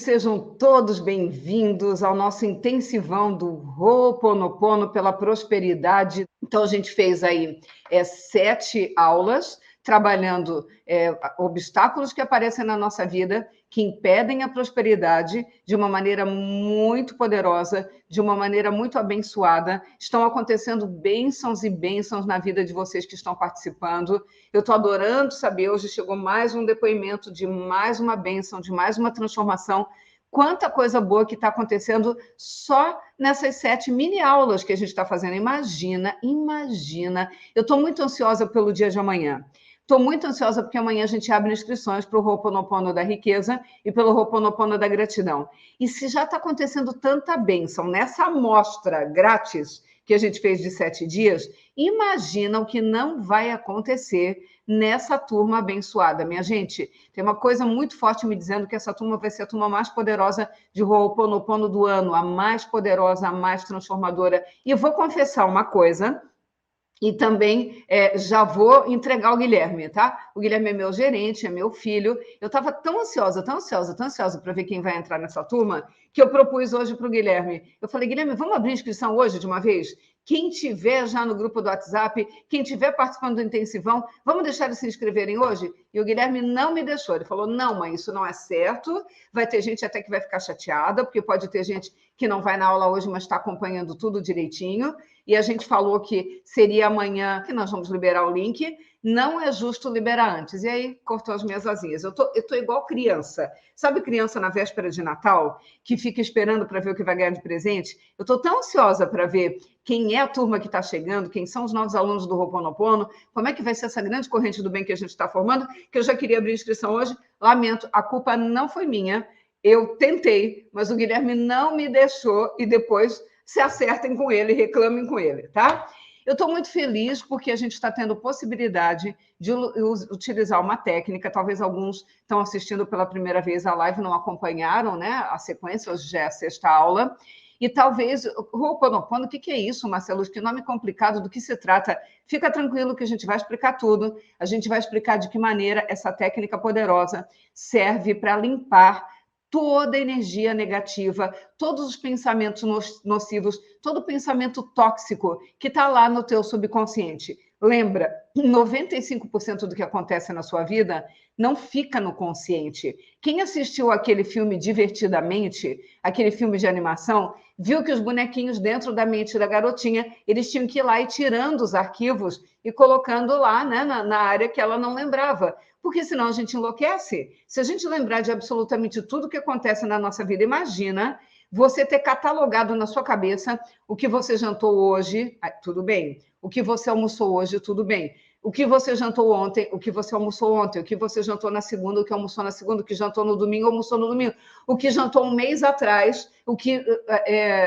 sejam todos bem-vindos ao nosso intensivão do Ho'oponopono pela prosperidade. Então, a gente fez aí 7 aulas, trabalhando obstáculos que aparecem na nossa vida, que impedem a prosperidade de uma maneira muito poderosa, de uma maneira muito abençoada. Estão acontecendo bênçãos e bênçãos na vida de vocês que estão participando. Eu estou adorando saber, hoje chegou mais um depoimento de mais uma bênção, de mais uma transformação. Quanta coisa boa que está acontecendo só nessas 7 mini-aulas que a gente está fazendo. Imagina. Eu estou muito ansiosa pelo dia de amanhã. Estou muito ansiosa porque amanhã a gente abre inscrições para o Ho'oponopono da riqueza e pelo Ho'oponopono da gratidão. E se já está acontecendo tanta bênção nessa amostra grátis que a gente fez de 7 dias, imagina o que não vai acontecer nessa turma abençoada. Minha gente, tem uma coisa muito forte me dizendo que essa turma vai ser a turma mais poderosa de Ho'oponopono do ano, a mais poderosa, a mais transformadora. E eu vou confessar uma coisa... E também já vou entregar o Guilherme, tá? O Guilherme é meu gerente, é meu filho. Eu estava tão ansiosa para ver quem vai entrar nessa turma, que eu propus hoje para o Guilherme. Eu falei, Guilherme, vamos abrir inscrição hoje de uma vez? Quem tiver já no grupo do WhatsApp, quem tiver participando do intensivão, vamos deixar eles se inscreverem hoje? E o Guilherme não me deixou. Ele falou, não, mãe, isso não é certo. Vai ter gente até que vai ficar chateada, porque pode ter gente que não vai na aula hoje, mas está acompanhando tudo direitinho. E a gente falou que seria amanhã que nós vamos liberar o link. Não é justo liberar antes. E aí, cortou as minhas asinhas. Eu tô igual criança. Sabe criança na véspera de Natal, que fica esperando para ver o que vai ganhar de presente? Eu estou tão ansiosa para ver quem é a turma que está chegando, quem são os novos alunos do Ho'oponopono, como é que vai ser essa grande corrente do bem que a gente está formando, que eu já queria abrir inscrição hoje. Lamento, a culpa não foi minha. Eu tentei, mas o Guilherme não me deixou e depois se acertem com ele, reclamem com ele, tá? Eu estou muito feliz porque a gente está tendo possibilidade de utilizar uma técnica, talvez alguns estão assistindo pela primeira vez a live, não acompanharam, né, a sequência, hoje já é a 6ª aula, e talvez, Ho'oponopono, o que é isso, Marcelo? Que nome complicado, do que se trata? Fica tranquilo que a gente vai explicar tudo, a gente vai explicar de que maneira essa técnica poderosa serve para limpar toda a energia negativa, todos os pensamentos nocivos, todo o pensamento tóxico que está lá no teu subconsciente. Lembra, 95% do que acontece na sua vida não fica no consciente. Quem assistiu aquele filme Divertidamente, aquele filme de animação, viu que os bonequinhos dentro da mente da garotinha, eles tinham que ir lá e tirando os arquivos e colocando lá, né, na área que ela não lembrava. Porque senão a gente enlouquece. Se a gente lembrar de absolutamente tudo que acontece na nossa vida, imagina você ter catalogado na sua cabeça o que você jantou hoje, tudo bem. O que você almoçou hoje, tudo bem. O que você jantou ontem, o que você almoçou ontem, o que você jantou na segunda, o que almoçou na segunda, o que jantou no domingo, almoçou no domingo. O que jantou um mês atrás, o que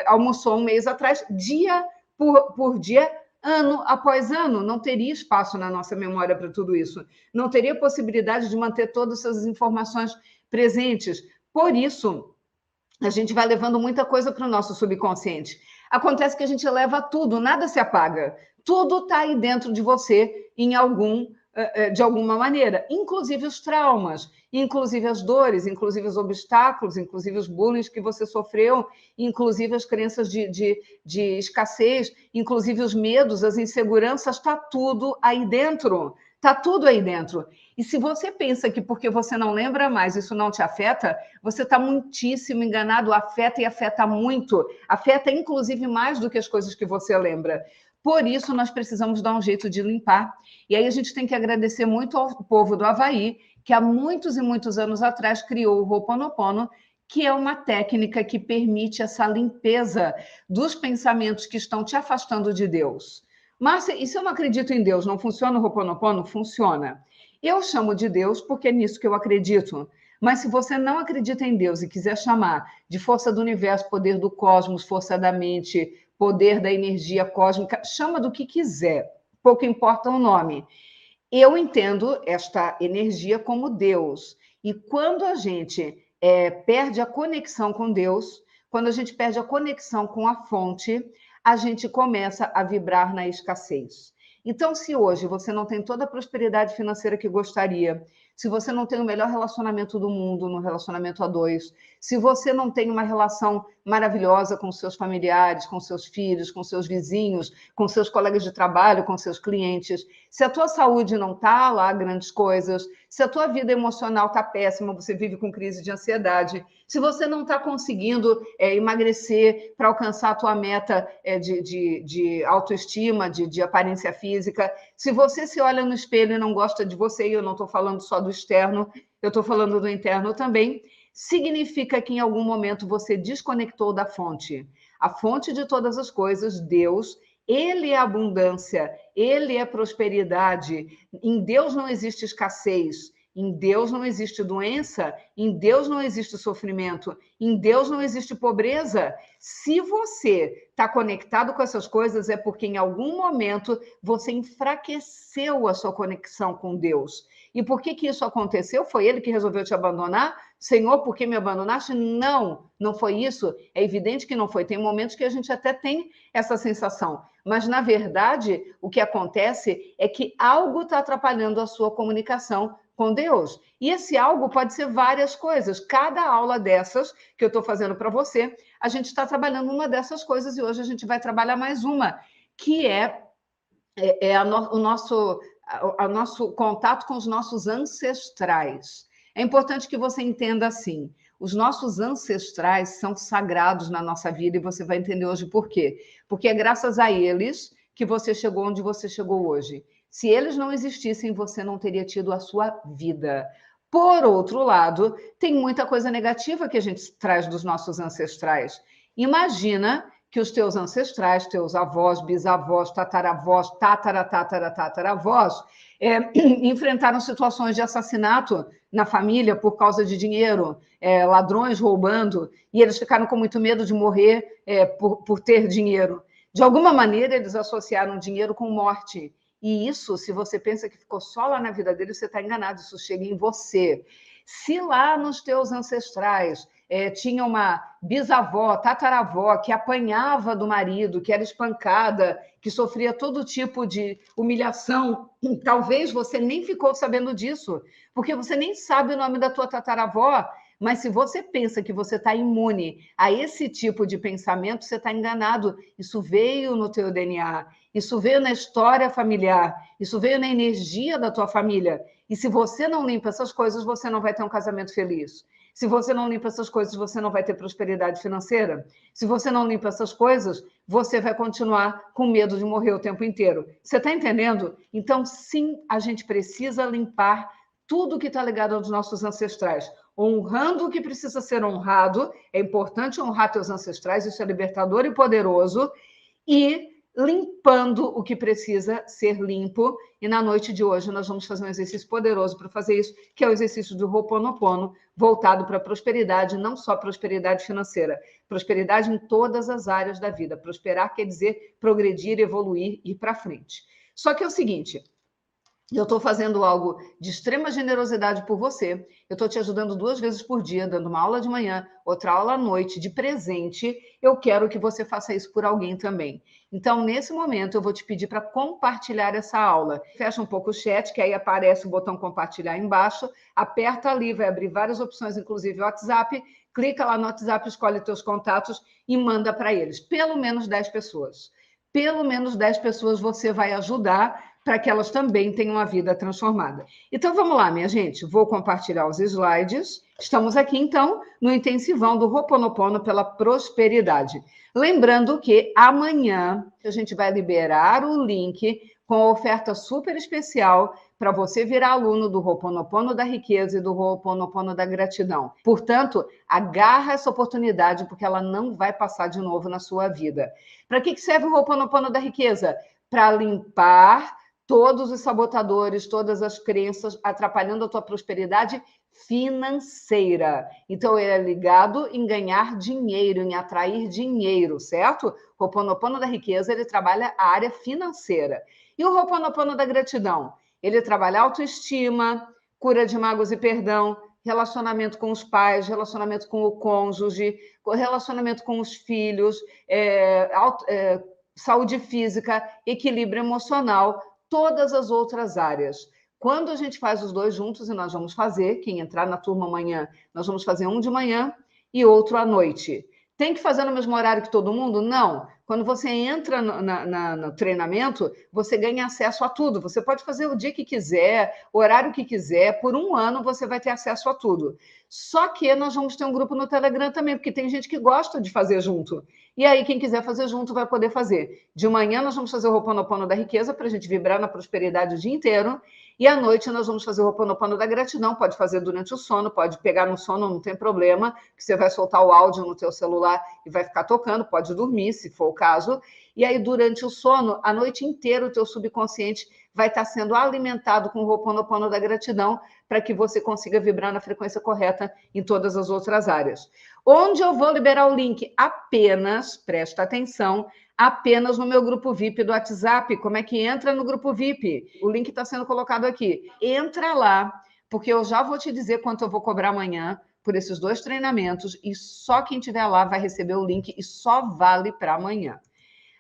almoçou um mês atrás, dia por dia, ano após ano, não teria espaço na nossa memória para tudo isso. Não teria possibilidade de manter todas essas informações presentes. Por isso, a gente vai levando muita coisa para o nosso subconsciente. Acontece que a gente leva tudo, nada se apaga. Tudo está aí dentro de você de alguma maneira, inclusive os traumas, inclusive as dores, inclusive os obstáculos, inclusive os bullying que você sofreu, inclusive as crenças de escassez, inclusive os medos, as inseguranças, está tudo aí dentro. Está tudo aí dentro. E se você pensa que porque você não lembra mais isso não te afeta, você está muitíssimo enganado. Afeta e afeta muito. Afeta, inclusive, mais do que as coisas que você lembra. Por isso, nós precisamos dar um jeito de limpar. E aí a gente tem que agradecer muito ao povo do Havaí, que há muitos e muitos anos atrás criou o Ho'oponopono, que é uma técnica que permite essa limpeza dos pensamentos que estão te afastando de Deus. Márcia, e se eu não acredito em Deus, não funciona o Ho'oponopono? Funciona. Eu chamo de Deus porque é nisso que eu acredito. Mas se você não acredita em Deus e quiser chamar de força do universo, poder do cosmos, força da mente, poder da energia cósmica, chama do que quiser, pouco importa o nome. Eu entendo esta energia como Deus. E quando a gente perde a conexão com Deus, quando a gente perde a conexão com a fonte, a gente começa a vibrar na escassez. Então, se hoje você não tem toda a prosperidade financeira que gostaria, se você não tem o melhor relacionamento do mundo no relacionamento a dois, se você não tem uma relação maravilhosa com seus familiares, com seus filhos, com seus vizinhos, com seus colegas de trabalho, com seus clientes, se a tua saúde não está lá grandes coisas, se a tua vida emocional está péssima, você vive com crise de ansiedade, se você não está conseguindo emagrecer para alcançar a tua meta de autoestima, de aparência física, se você se olha no espelho e não gosta de você, e eu não estou falando só do externo, eu estou falando do interno também, significa que em algum momento você desconectou da fonte. A fonte de todas as coisas, Deus, ele é abundância, ele é prosperidade. Em Deus não existe escassez, em Deus não existe doença, em Deus não existe sofrimento, em Deus não existe pobreza. Se você está conectado com essas coisas, é porque em algum momento você enfraqueceu a sua conexão com Deus. E por que isso aconteceu? Foi ele que resolveu te abandonar? Senhor, por que me abandonaste? Não, não foi isso. É evidente que não foi. Tem momentos que a gente até tem essa sensação. Mas, na verdade, o que acontece é que algo está atrapalhando a sua comunicação com Deus. E esse algo pode ser várias coisas. Cada aula dessas que eu estou fazendo para você, a gente está trabalhando uma dessas coisas e hoje a gente vai trabalhar mais uma, que o nosso contato com os nossos ancestrais. É importante que você entenda assim, os nossos ancestrais são sagrados na nossa vida e você vai entender hoje por quê. Porque é graças a eles que você chegou onde você chegou hoje. Se eles não existissem, você não teria tido a sua vida. Por outro lado, tem muita coisa negativa que a gente traz dos nossos ancestrais. Imagina que os teus ancestrais, teus avós, bisavós, tataravós, tataravós, enfrentaram situações de assassinato na família por causa de dinheiro, ladrões roubando, e eles ficaram com muito medo de morrer por ter dinheiro. De alguma maneira, eles associaram dinheiro com morte. E isso, se você pensa que ficou só lá na vida dele, você está enganado, isso chega em você. Se lá nos teus ancestrais tinha uma bisavó, tataravó, que apanhava do marido, que era espancada, que sofria todo tipo de humilhação, talvez você nem ficou sabendo disso, porque você nem sabe o nome da tua tataravó, mas se você pensa que você está imune a esse tipo de pensamento, você está enganado. Isso veio no teu DNA, isso veio na história familiar, isso veio na energia da tua família. E se você não limpa essas coisas, você não vai ter um casamento feliz. Se você não limpa essas coisas, você não vai ter prosperidade financeira. Se você não limpa essas coisas, você vai continuar com medo de morrer o tempo inteiro. Você está entendendo? Então, sim, a gente precisa limpar tudo que está ligado aos nossos ancestrais. Honrando o que precisa ser honrado, é importante honrar teus ancestrais, isso é libertador e poderoso, e limpando o que precisa ser limpo. E na noite de hoje nós vamos fazer um exercício poderoso para fazer isso, que é o exercício do Ho'oponopono, voltado para a prosperidade, não só prosperidade financeira, prosperidade em todas as áreas da vida. Prosperar quer dizer progredir, evoluir, ir para frente. Só que é o seguinte, eu estou fazendo algo de extrema generosidade por você. Eu estou te ajudando 2 vezes por dia, dando uma aula de manhã, outra aula à noite, de presente. Eu quero que você faça isso por alguém também. Então, nesse momento, eu vou te pedir para compartilhar essa aula. Fecha um pouco o chat, que aí aparece o botão compartilhar embaixo. Aperta ali, vai abrir várias opções, inclusive o WhatsApp. Clica lá no WhatsApp, escolhe teus contatos e manda para eles. Pelo menos 10 pessoas. Pelo menos 10 pessoas você vai ajudar para que elas também tenham a vida transformada. Então, vamos lá, minha gente. Vou compartilhar os slides. Estamos aqui, então, no intensivão do Ho'oponopono pela prosperidade. Lembrando que amanhã a gente vai liberar o link com a oferta super especial para você virar aluno do Ho'oponopono da riqueza e do Ho'oponopono da gratidão. Portanto, agarra essa oportunidade, porque ela não vai passar de novo na sua vida. Para que serve o Ho'oponopono da riqueza? Para limpar todos os sabotadores, todas as crenças atrapalhando a tua prosperidade financeira. Então, ele é ligado em ganhar dinheiro, em atrair dinheiro, certo? O Ho'oponopono da riqueza, ele trabalha a área financeira. E o Ho'oponopono da gratidão? Ele trabalha autoestima, cura de mágoas e perdão, relacionamento com os pais, relacionamento com o cônjuge, relacionamento com os filhos, saúde física, equilíbrio emocional, todas as outras áreas. Quando a gente faz os dois juntos, e nós vamos fazer, quem entrar na turma amanhã, nós vamos fazer um de manhã e outro à noite. Tem que fazer no mesmo horário que todo mundo? Não. Quando você entra no treinamento, você ganha acesso a tudo. Você pode fazer o dia que quiser, o horário que quiser. Por um ano, você vai ter acesso a tudo. Só que nós vamos ter um grupo no Telegram também, porque tem gente que gosta de fazer junto. E aí, quem quiser fazer junto vai poder fazer. De manhã, nós vamos fazer o Ho'oponopono da riqueza, para a gente vibrar na prosperidade o dia inteiro. E à noite, nós vamos fazer o Ho'oponopono da gratidão. Pode fazer durante o sono, pode pegar no sono, não tem problema, que você vai soltar o áudio no teu celular e vai ficar tocando, pode dormir, se for o caso. E aí, durante o sono, a noite inteira, o teu subconsciente vai estar sendo alimentado com o Ho'oponopono da gratidão para que você consiga vibrar na frequência correta em todas as outras áreas. Onde eu vou liberar o link? Apenas, presta atenção, apenas no meu grupo VIP do WhatsApp. Como é que entra no grupo VIP? O link está sendo colocado aqui. Entra lá, porque eu já vou te dizer quanto eu vou cobrar amanhã por esses 2 treinamentos e só quem estiver lá vai receber o link e só vale para amanhã.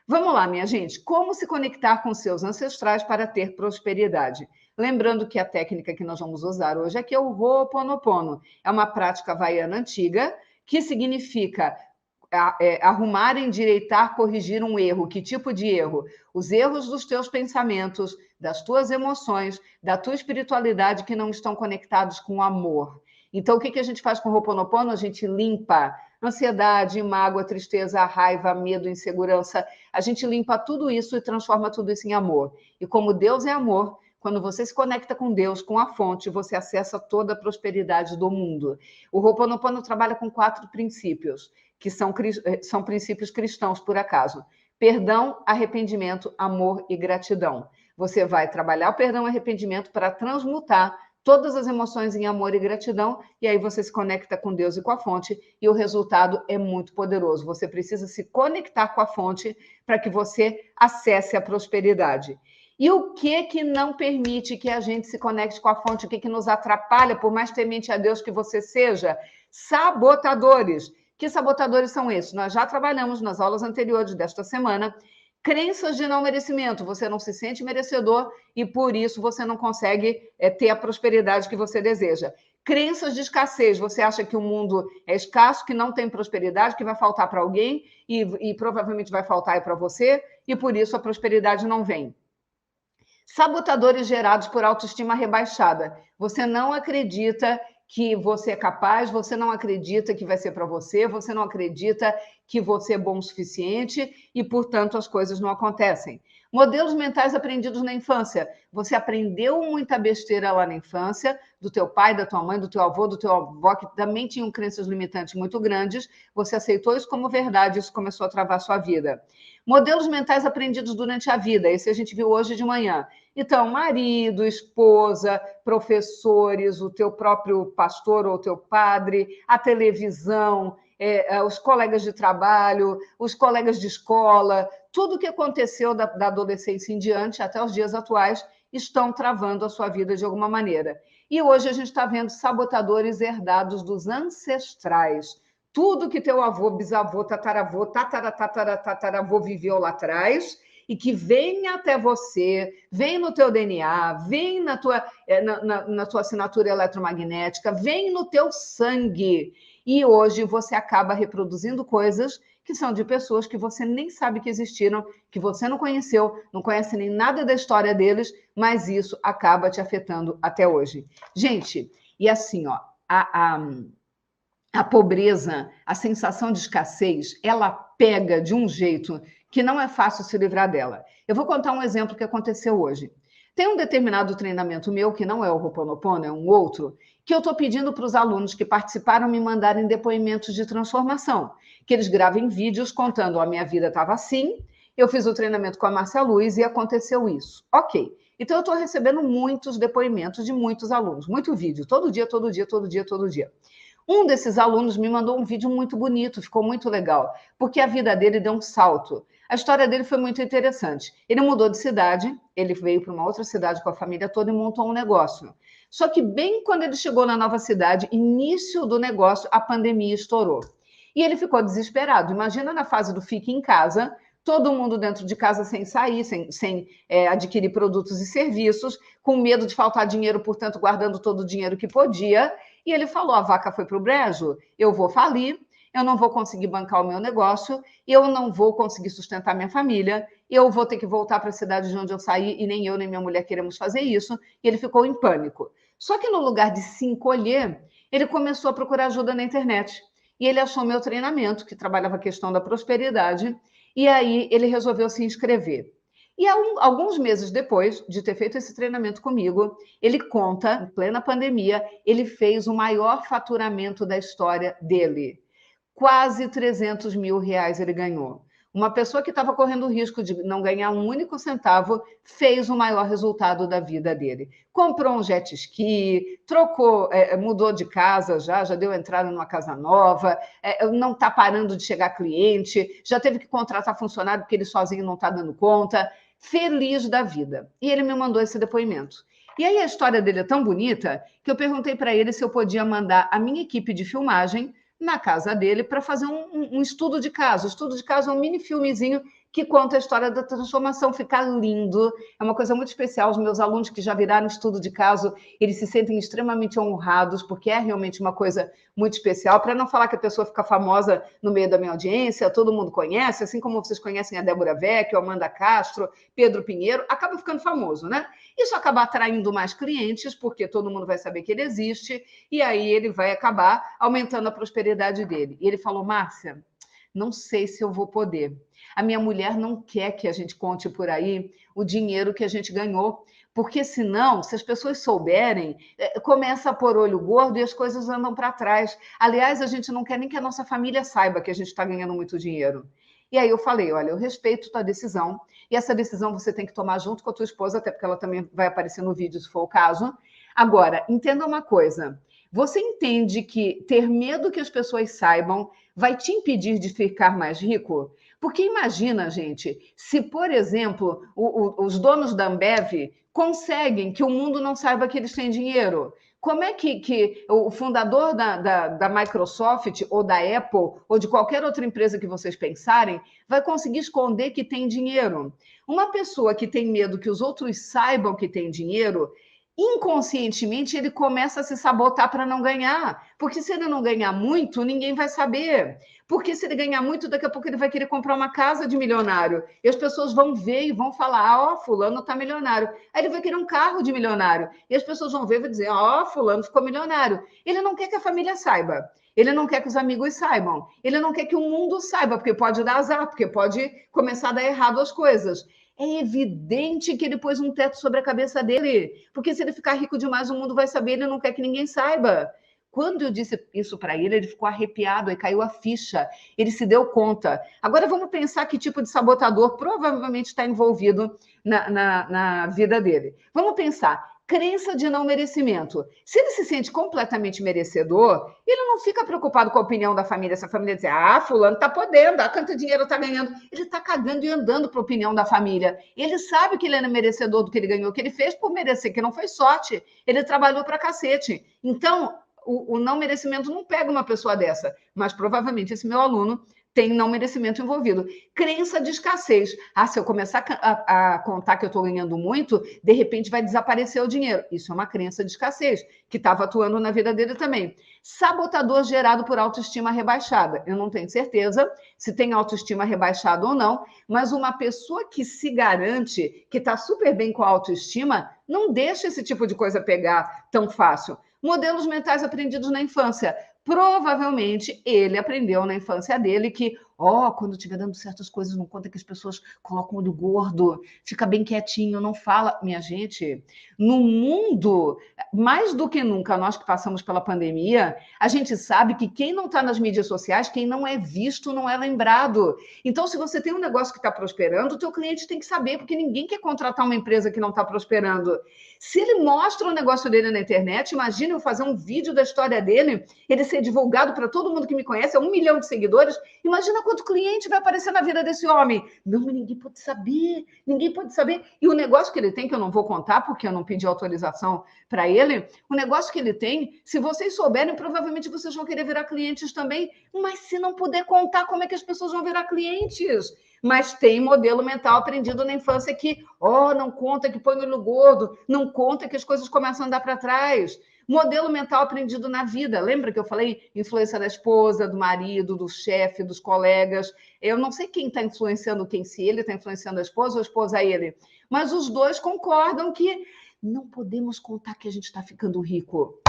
Vamos lá, minha gente. Como se conectar com seus ancestrais para ter prosperidade? Lembrando que a técnica que nós vamos usar hoje aqui é o Ho'oponopono. É uma prática havaiana antiga que significa arrumar, endireitar, corrigir um erro. Que tipo de erro? Os erros dos teus pensamentos, das tuas emoções, da tua espiritualidade que não estão conectados com o amor. Então, o que a gente faz com o Ho'oponopono? A gente limpa ansiedade, mágoa, tristeza, raiva, medo, insegurança. A gente limpa tudo isso e transforma tudo isso em amor. E como Deus é amor, quando você se conecta com Deus, com a fonte, você acessa toda a prosperidade do mundo. O Ho'oponopono trabalha com 4 princípios, que são princípios cristãos, por acaso. Perdão, arrependimento, amor e gratidão. Você vai trabalhar o perdão e arrependimento para transmutar todas as emoções em amor e gratidão, e aí você se conecta com Deus e com a fonte, e o resultado é muito poderoso. Você precisa se conectar com a fonte para que você acesse a prosperidade. E o que não permite que a gente se conecte com a fonte? O que nos atrapalha, por mais temente a Deus que você seja? Sabotadores. Que sabotadores são esses? Nós já trabalhamos nas aulas anteriores desta semana. Crenças de não merecimento. Você não se sente merecedor e, por isso, você não consegue ter a prosperidade que você deseja. Crenças de escassez. Você acha que o mundo é escasso, que não tem prosperidade, que vai faltar para alguém e provavelmente vai faltar para você e, por isso, a prosperidade não vem. Sabotadores gerados por autoestima rebaixada. Você não acredita que você é capaz, você não acredita que vai ser para você, você não acredita que você é bom o suficiente e, portanto, as coisas não acontecem. Modelos mentais aprendidos na infância. Você aprendeu muita besteira lá na infância, do teu pai, da tua mãe, do teu avô, do teu avó, que também tinham crenças limitantes muito grandes. Você aceitou isso como verdade, isso começou a travar a sua vida. Modelos mentais aprendidos durante a vida. Esse a gente viu hoje de manhã. Então, marido, esposa, professores, o teu próprio pastor ou teu padre, a televisão, os colegas de trabalho, os colegas de escola, tudo que aconteceu da adolescência em diante até os dias atuais estão travando a sua vida de alguma maneira. E hoje a gente está vendo sabotadores herdados dos ancestrais. Tudo que teu avô, bisavô, tataravô, tataravô viveu lá atrás e que vem até você, vem no teu DNA, vem na tua assinatura eletromagnética, vem no teu sangue. E hoje você acaba reproduzindo coisas que são de pessoas que você nem sabe que existiram, que você não conheceu, não conhece nem nada da história deles, mas isso acaba te afetando até hoje. Gente, e assim, ó, a pobreza, a sensação de escassez, ela pega de um jeito que não é fácil se livrar dela. Eu vou contar um exemplo que aconteceu hoje. Tem um determinado treinamento meu, que não é o Ho'oponopono, é um outro, que eu estou pedindo para os alunos que participaram me mandarem depoimentos de transformação, que eles gravem vídeos contando, a minha vida estava assim, eu fiz o treinamento com a Márcia Luz e aconteceu isso. Ok. Então, eu estou recebendo muitos depoimentos de muitos alunos, muito vídeo, todo dia, todo dia, todo dia, todo dia. Um desses alunos me mandou um vídeo muito bonito, ficou muito legal, porque a vida dele deu um salto. A história dele foi muito interessante. Ele mudou de cidade, ele veio para uma outra cidade com a família toda e montou um negócio. Só que bem quando ele chegou na nova cidade, início do negócio, a pandemia estourou. E ele ficou desesperado. Imagina na fase do fique em casa, todo mundo dentro de casa sem sair, sem adquirir produtos e serviços, com medo de faltar dinheiro, portanto, guardando todo o dinheiro que podia. E ele falou: a vaca foi para o brejo, eu vou falir, eu não vou conseguir bancar o meu negócio, eu não vou conseguir sustentar minha família, eu vou ter que voltar para a cidade de onde eu saí, e nem eu nem minha mulher queremos fazer isso. E ele ficou em pânico. Só que no lugar de se encolher, ele começou a procurar ajuda na internet. E ele achou meu treinamento, que trabalhava a questão da prosperidade, e aí ele resolveu se inscrever. E alguns meses depois de ter feito esse treinamento comigo, ele conta, em plena pandemia, ele fez o maior faturamento da história dele. Quase 300 mil reais ele ganhou. Uma pessoa que estava correndo o risco de não ganhar um único centavo fez o maior resultado da vida dele. Comprou um jet ski, trocou, mudou de casa já deu entrada numa casa nova, não está parando de chegar cliente, já teve que contratar funcionário porque ele sozinho não está dando conta. Feliz da vida. E ele me mandou esse depoimento. E aí a história dele é tão bonita que eu perguntei para ele se eu podia mandar a minha equipe de filmagem na casa dele para fazer um estudo de caso. O estudo de caso é um mini filmezinho que conta a história da transformação. Fica lindo, é uma coisa muito especial. Os meus alunos que já viraram estudo de caso, eles se sentem extremamente honrados, porque é realmente uma coisa muito especial. Para não falar que a pessoa fica famosa no meio da minha audiência, todo mundo conhece, assim como vocês conhecem a Débora Vecchio, a Amanda Castro, Pedro Pinheiro, acaba ficando famoso, né? Isso acaba atraindo mais clientes, porque todo mundo vai saber que ele existe, e aí ele vai acabar aumentando a prosperidade dele. E ele falou: Márcia, não sei se eu vou poder. A minha mulher não quer que a gente conte por aí o dinheiro que a gente ganhou, porque senão, se as pessoas souberem, começa a pôr olho gordo e as coisas andam para trás. Aliás, a gente não quer nem que a nossa família saiba que a gente está ganhando muito dinheiro. E aí eu falei: olha, eu respeito tua decisão, e essa decisão você tem que tomar junto com a tua esposa, até porque ela também vai aparecer no vídeo, se for o caso. Agora, entenda uma coisa, você entende que ter medo que as pessoas saibam vai te impedir de ficar mais rico? Porque imagina, gente, se, por exemplo, os donos da Ambev conseguem que o mundo não saiba que eles têm dinheiro. Como é que o fundador da Microsoft, ou da Apple, ou de qualquer outra empresa que vocês pensarem, vai conseguir esconder que tem dinheiro? Uma pessoa que tem medo que os outros saibam que tem dinheiro, inconscientemente ele começa a se sabotar para não ganhar. Porque se ele não ganhar muito, ninguém vai saber. Porque se ele ganhar muito, daqui a pouco ele vai querer comprar uma casa de milionário. E as pessoas vão ver e vão falar: ó, fulano está milionário. Aí ele vai querer um carro de milionário. E as pessoas vão ver e vão dizer: ó, fulano ficou milionário. Ele não quer que a família saiba. Ele não quer que os amigos saibam. Ele não quer que o mundo saiba, porque pode dar azar, porque pode começar a dar errado as coisas. É evidente que ele pôs um teto sobre a cabeça dele, porque se ele ficar rico demais, o mundo vai saber, ele não quer que ninguém saiba. Quando eu disse isso para ele ficou arrepiado, aí caiu a ficha, ele se deu conta. Agora vamos pensar que tipo de sabotador provavelmente está envolvido na vida dele. Vamos pensar. Crença de não merecimento. Se ele se sente completamente merecedor, ele não fica preocupado com a opinião da família. Se a família dizer: ah, fulano está podendo, quanto dinheiro está ganhando. Ele está cagando e andando para a opinião da família. Ele sabe que ele é merecedor do que ele ganhou, que ele fez por merecer, que não foi sorte. Ele trabalhou para cacete. Então, o não merecimento não pega uma pessoa dessa. Mas provavelmente esse meu aluno tem não merecimento envolvido. Crença de escassez. Ah, se eu começar a contar que eu estou ganhando muito, de repente vai desaparecer o dinheiro. Isso é uma crença de escassez, que estava atuando na vida dele também. Sabotador gerado por autoestima rebaixada. Eu não tenho certeza se tem autoestima rebaixada ou não, mas uma pessoa que se garante que está super bem com a autoestima, não deixa esse tipo de coisa pegar tão fácil. Modelos mentais aprendidos na infância. Provavelmente ele aprendeu na infância dele que, quando estiver dando certas coisas, não conta que as pessoas colocam olho gordo, fica bem quietinho, não fala. Minha gente, no mundo, mais do que nunca, nós que passamos pela pandemia, a gente sabe que quem não está nas mídias sociais, quem não é visto, não é lembrado. Então, se você tem um negócio que está prosperando, o teu cliente tem que saber, porque ninguém quer contratar uma empresa que não está prosperando. Se ele mostra o negócio dele na internet, imagina eu fazer um vídeo da história dele, ele ser divulgado para todo mundo que me conhece, 1 milhão de seguidores, imagina quanto cliente vai aparecer na vida desse homem. Não, mas ninguém pode saber, ninguém pode saber. E o negócio que ele tem, que eu não vou contar, porque eu não pedi autorização para ele, o negócio que ele tem, se vocês souberem, provavelmente vocês vão querer virar clientes também, mas se não puder contar, como é que as pessoas vão virar clientes? Mas tem modelo mental aprendido na infância que, não conta que põe no olho gordo, não conta que as coisas começam a andar para trás. Modelo mental aprendido na vida. Lembra que eu falei influência da esposa, do marido, do chefe, dos colegas? Eu não sei quem está influenciando quem, se ele está influenciando a esposa ou a esposa a ele. Mas os dois concordam que não podemos contar que a gente está ficando rico.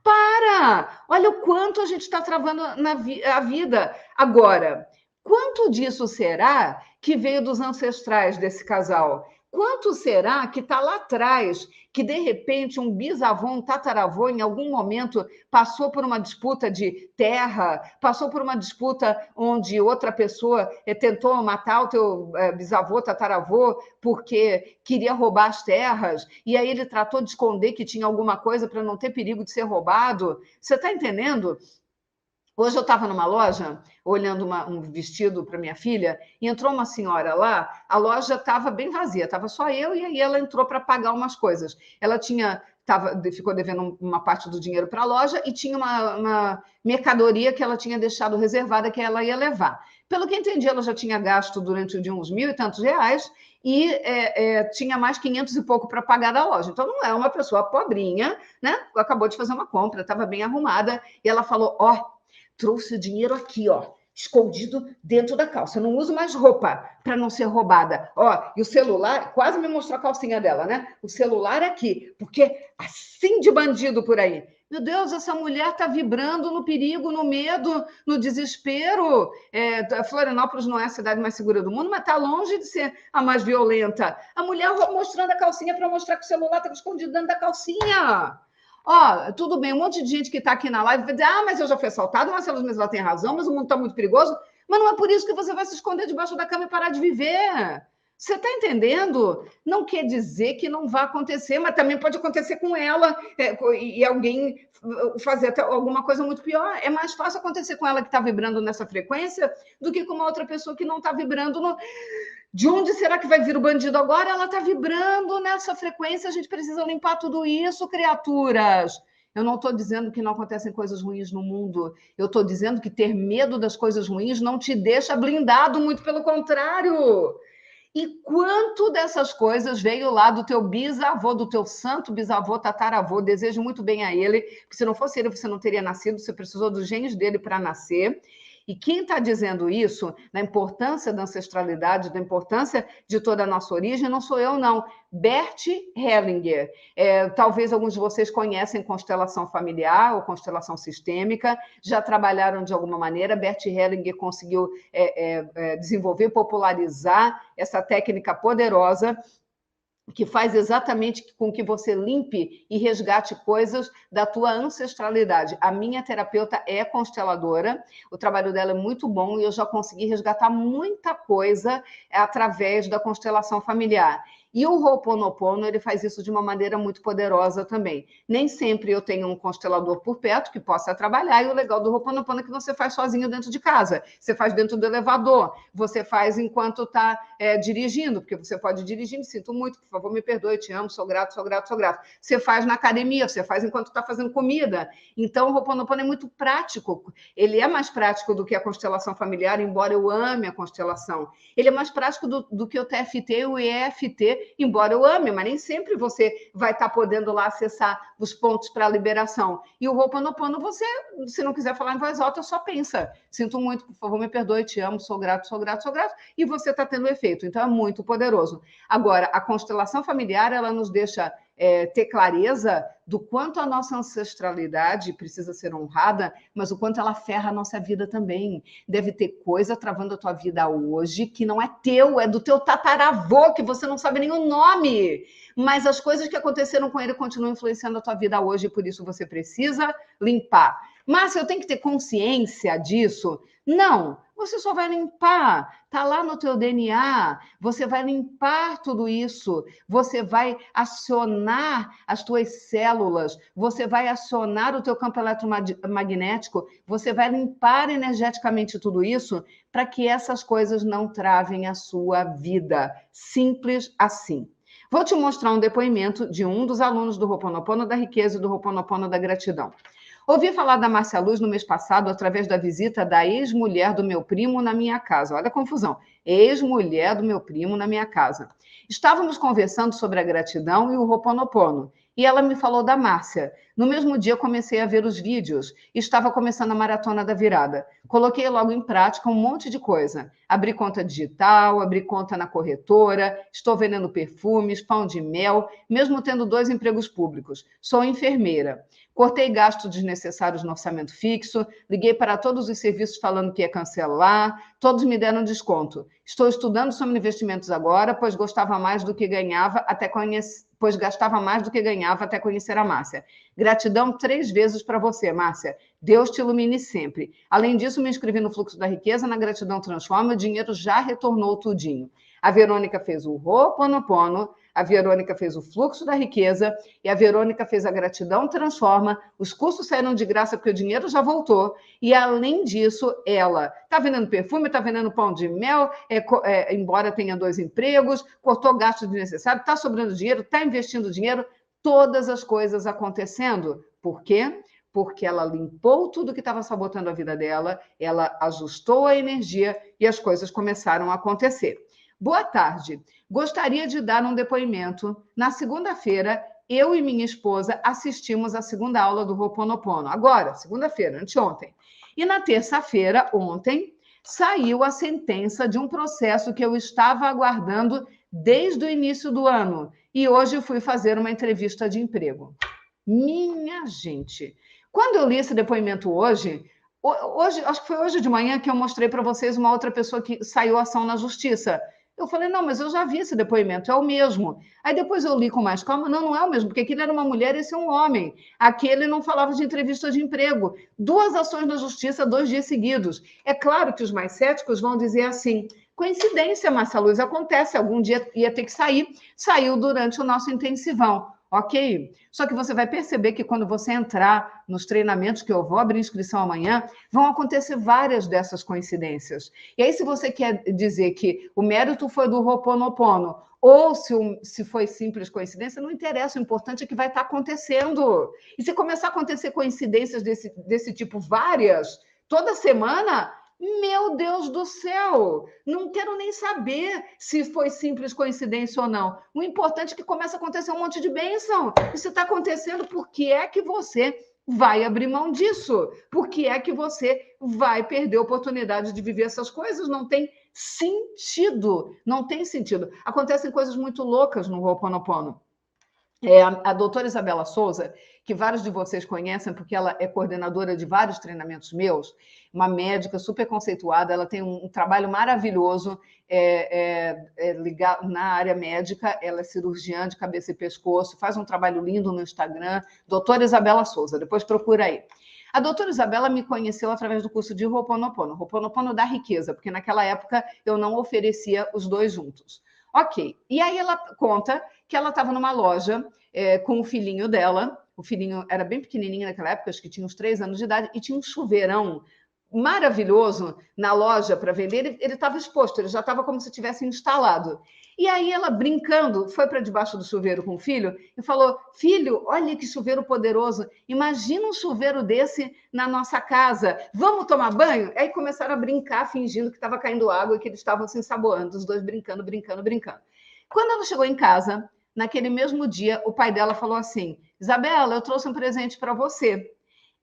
Para! Olha o quanto a gente está travando a vida. Agora, quanto disso será que veio dos ancestrais desse casal? Quanto será que está lá atrás, que de repente um bisavô, um tataravô, em algum momento passou por uma disputa de terra, passou por uma disputa onde outra pessoa tentou matar o teu bisavô, tataravô, porque queria roubar as terras, e aí ele tratou de esconder que tinha alguma coisa para não ter perigo de ser roubado? Você está entendendo? Hoje eu estava numa loja, olhando um vestido para minha filha, e entrou uma senhora lá, a loja estava bem vazia, estava só eu, e aí ela entrou para pagar umas coisas. Ela ficou devendo uma parte do dinheiro para a loja e tinha uma mercadoria que ela tinha deixado reservada que ela ia levar. Pelo que entendi, ela já tinha gasto durante o dia uns 1.000 e tantos reais e tinha mais 500 e pouco para pagar da loja. Então, não é uma pessoa pobrinha, né? Acabou de fazer uma compra, estava bem arrumada, e ela falou, trouxe o dinheiro aqui, escondido dentro da calça. Eu não uso mais roupa para não ser roubada. E o celular, quase me mostrou a calcinha dela, né? O celular aqui, porque assim de bandido por aí. Meu Deus, essa mulher está vibrando no perigo, no medo, no desespero. Florianópolis não é a cidade mais segura do mundo, mas está longe de ser a mais violenta. A mulher mostrando a calcinha para mostrar que o celular estava escondido dentro da calcinha. Tudo bem, um monte de gente que está aqui na live vai dizer, mas eu já fui assaltado, Marcelo Smith, ela tem razão, mas o mundo está muito perigoso. Mas não é por isso que você vai se esconder debaixo da cama e parar de viver. Você está entendendo? Não quer dizer que não vai acontecer, mas também pode acontecer com ela e alguém fazer até alguma coisa muito pior. É mais fácil acontecer com ela que está vibrando nessa frequência do que com uma outra pessoa que não está vibrando no... De onde será que vai vir o bandido agora? Ela está vibrando nessa frequência, a gente precisa limpar tudo isso, criaturas. Eu não estou dizendo que não acontecem coisas ruins no mundo. Eu estou dizendo que ter medo das coisas ruins não te deixa blindado, muito pelo contrário. E quanto dessas coisas veio lá do teu bisavô, do teu santo bisavô, tataravô? Desejo muito bem a ele, porque se não fosse ele, você não teria nascido, você precisou dos genes dele para nascer. E quem está dizendo isso, da importância da ancestralidade, da importância de toda a nossa origem, não sou eu, não. Bert Hellinger. Talvez alguns de vocês conhecem constelação familiar ou constelação sistêmica, já trabalharam de alguma maneira. Bert Hellinger conseguiu desenvolver, popularizar essa técnica poderosa que faz exatamente com que você limpe e resgate coisas da tua ancestralidade. A minha terapeuta é consteladora, o trabalho dela é muito bom e eu já consegui resgatar muita coisa através da constelação familiar. E o Ho'oponopono, ele faz isso de uma maneira muito poderosa também. Nem sempre eu tenho um constelador por perto que possa trabalhar, e o legal do Ho'oponopono é que você faz sozinho dentro de casa, você faz dentro do elevador, você faz enquanto está dirigindo, porque você pode dirigir, me sinto muito, por favor, me perdoe, te amo, sou grato, sou grato, sou grato. Você faz na academia, você faz enquanto está fazendo comida. Então, o Ho'oponopono é muito prático. Ele é mais prático do que a constelação familiar, embora eu ame a constelação. Ele é mais prático do que o TFT e o EFT, embora eu ame, mas nem sempre você vai estar podendo lá acessar os pontos para a liberação. E o Ho'oponopono, você, se não quiser falar em voz alta, só pensa. Sinto muito, por favor, me perdoe, te amo, sou grato, sou grato, sou grato. E você está tendo efeito. Então, é muito poderoso. Agora, a constelação familiar, ela nos deixa ter clareza do quanto a nossa ancestralidade precisa ser honrada, mas o quanto ela ferra a nossa vida também. Deve ter coisa travando a tua vida hoje que não é teu, é do teu tataravô, que você não sabe nem o nome. Mas as coisas que aconteceram com ele continuam influenciando a tua vida hoje, e por isso você precisa limpar. Márcia, eu tenho que ter consciência disso? Não. Você só vai limpar, está lá no teu DNA, você vai limpar tudo isso, você vai acionar as tuas células, você vai acionar o teu campo eletromagnético, você vai limpar energeticamente tudo isso para que essas coisas não travem a sua vida. Simples assim. Vou te mostrar um depoimento de um dos alunos do Ho'oponopono da riqueza e do Ho'oponopono da gratidão. Ouvi falar da Márcia Luz no mês passado através da visita da ex-mulher do meu primo na minha casa. Olha a confusão. Ex-mulher do meu primo na minha casa. Estávamos conversando sobre a gratidão e o Ho'oponopono. E ela me falou da Márcia. No mesmo dia, comecei a ver os vídeos. Estava começando a maratona da virada. Coloquei logo em prática um monte de coisa. Abri conta digital, abri conta na corretora, estou vendendo perfumes, pão de mel, mesmo tendo 2 empregos públicos. Sou enfermeira. Cortei gastos desnecessários no orçamento fixo, liguei para todos os serviços falando que ia cancelar, todos me deram desconto. Estou estudando sobre investimentos agora, pois gostava mais do que ganhava até pois gastava mais do que ganhava até conhecer a Márcia. Gratidão 3 vezes para você, Márcia. Deus te ilumine sempre. Além disso, me inscrevi no Fluxo da Riqueza, na Gratidão Transforma, o dinheiro já retornou tudinho. A Verônica fez o Ho'oponopono, a Verônica fez o Fluxo da Riqueza e a Verônica fez a Gratidão Transforma. Os cursos saíram de graça porque o dinheiro já voltou. E, além disso, ela está vendendo perfume, está vendendo pão de mel, embora tenha 2 empregos, cortou gastos desnecessários, está sobrando dinheiro, está investindo dinheiro, todas as coisas acontecendo. Por quê? Porque ela limpou tudo que estava sabotando a vida dela, ela ajustou a energia e as coisas começaram a acontecer. Boa tarde. Gostaria de dar um depoimento. Na segunda-feira, eu e minha esposa assistimos a segunda aula do Ho'oponopono. Agora, segunda-feira, anteontem. E na terça-feira, ontem, saiu a sentença de um processo que eu estava aguardando desde o início do ano. E hoje fui fazer uma entrevista de emprego. Minha gente, quando eu li esse depoimento hoje, acho que foi hoje de manhã que eu mostrei para vocês uma outra pessoa que saiu ação na justiça. Eu falei, não, mas eu já vi esse depoimento, é o mesmo. Aí depois eu li com mais calma, não, não é o mesmo, porque aquele era uma mulher e esse é um homem. Aquele não falava de entrevista de emprego. 2 ações na justiça, 2 dias seguidos. É claro que os mais céticos vão dizer assim, coincidência, Márcia Luz, acontece, algum dia ia ter que sair, saiu durante o nosso intensivão. Ok? Só que você vai perceber que quando você entrar nos treinamentos, que eu vou abrir inscrição amanhã, vão acontecer várias dessas coincidências. E aí, se você quer dizer que o mérito foi do Ho'oponopono, ou se foi simples coincidência, não interessa, o importante é que vai estar acontecendo. E se começar a acontecer coincidências desse tipo, várias, toda semana, meu Deus do céu, não quero nem saber se foi simples coincidência ou não. O importante é que começa a acontecer um monte de bênção. Isso está acontecendo, por que é que você vai abrir mão disso? Por que é que você vai perder a oportunidade de viver essas coisas? Não tem sentido, não tem sentido. Acontecem coisas muito loucas no Ho'oponopono. A doutora Isabela Souza, que vários de vocês conhecem, porque ela é coordenadora de vários treinamentos meus, uma médica super conceituada, ela tem um trabalho maravilhoso ligado na área médica, ela é cirurgiã de cabeça e pescoço, faz um trabalho lindo no Instagram, doutora Isabela Souza, depois procura aí. A doutora Isabela me conheceu através do curso de Ho'oponopono, Ho'oponopono da riqueza, porque naquela época eu não oferecia os 2 juntos. Ok, e aí ela conta que ela estava numa loja com o filhinho dela, o filhinho era bem pequenininho naquela época, acho que tinha uns 3 anos de idade, e tinha um chuveirão maravilhoso na loja para vender, ele estava exposto, ele já estava como se tivesse instalado. E aí ela, brincando, foi para debaixo do chuveiro com o filho e falou, filho, olha que chuveiro poderoso, imagina um chuveiro desse na nossa casa, vamos tomar banho? Aí começaram a brincar, fingindo que estava caindo água e que eles estavam se ensaboando, os 2 brincando. Quando ela chegou em casa, naquele mesmo dia, o pai dela falou assim, Isabela, eu trouxe um presente para você.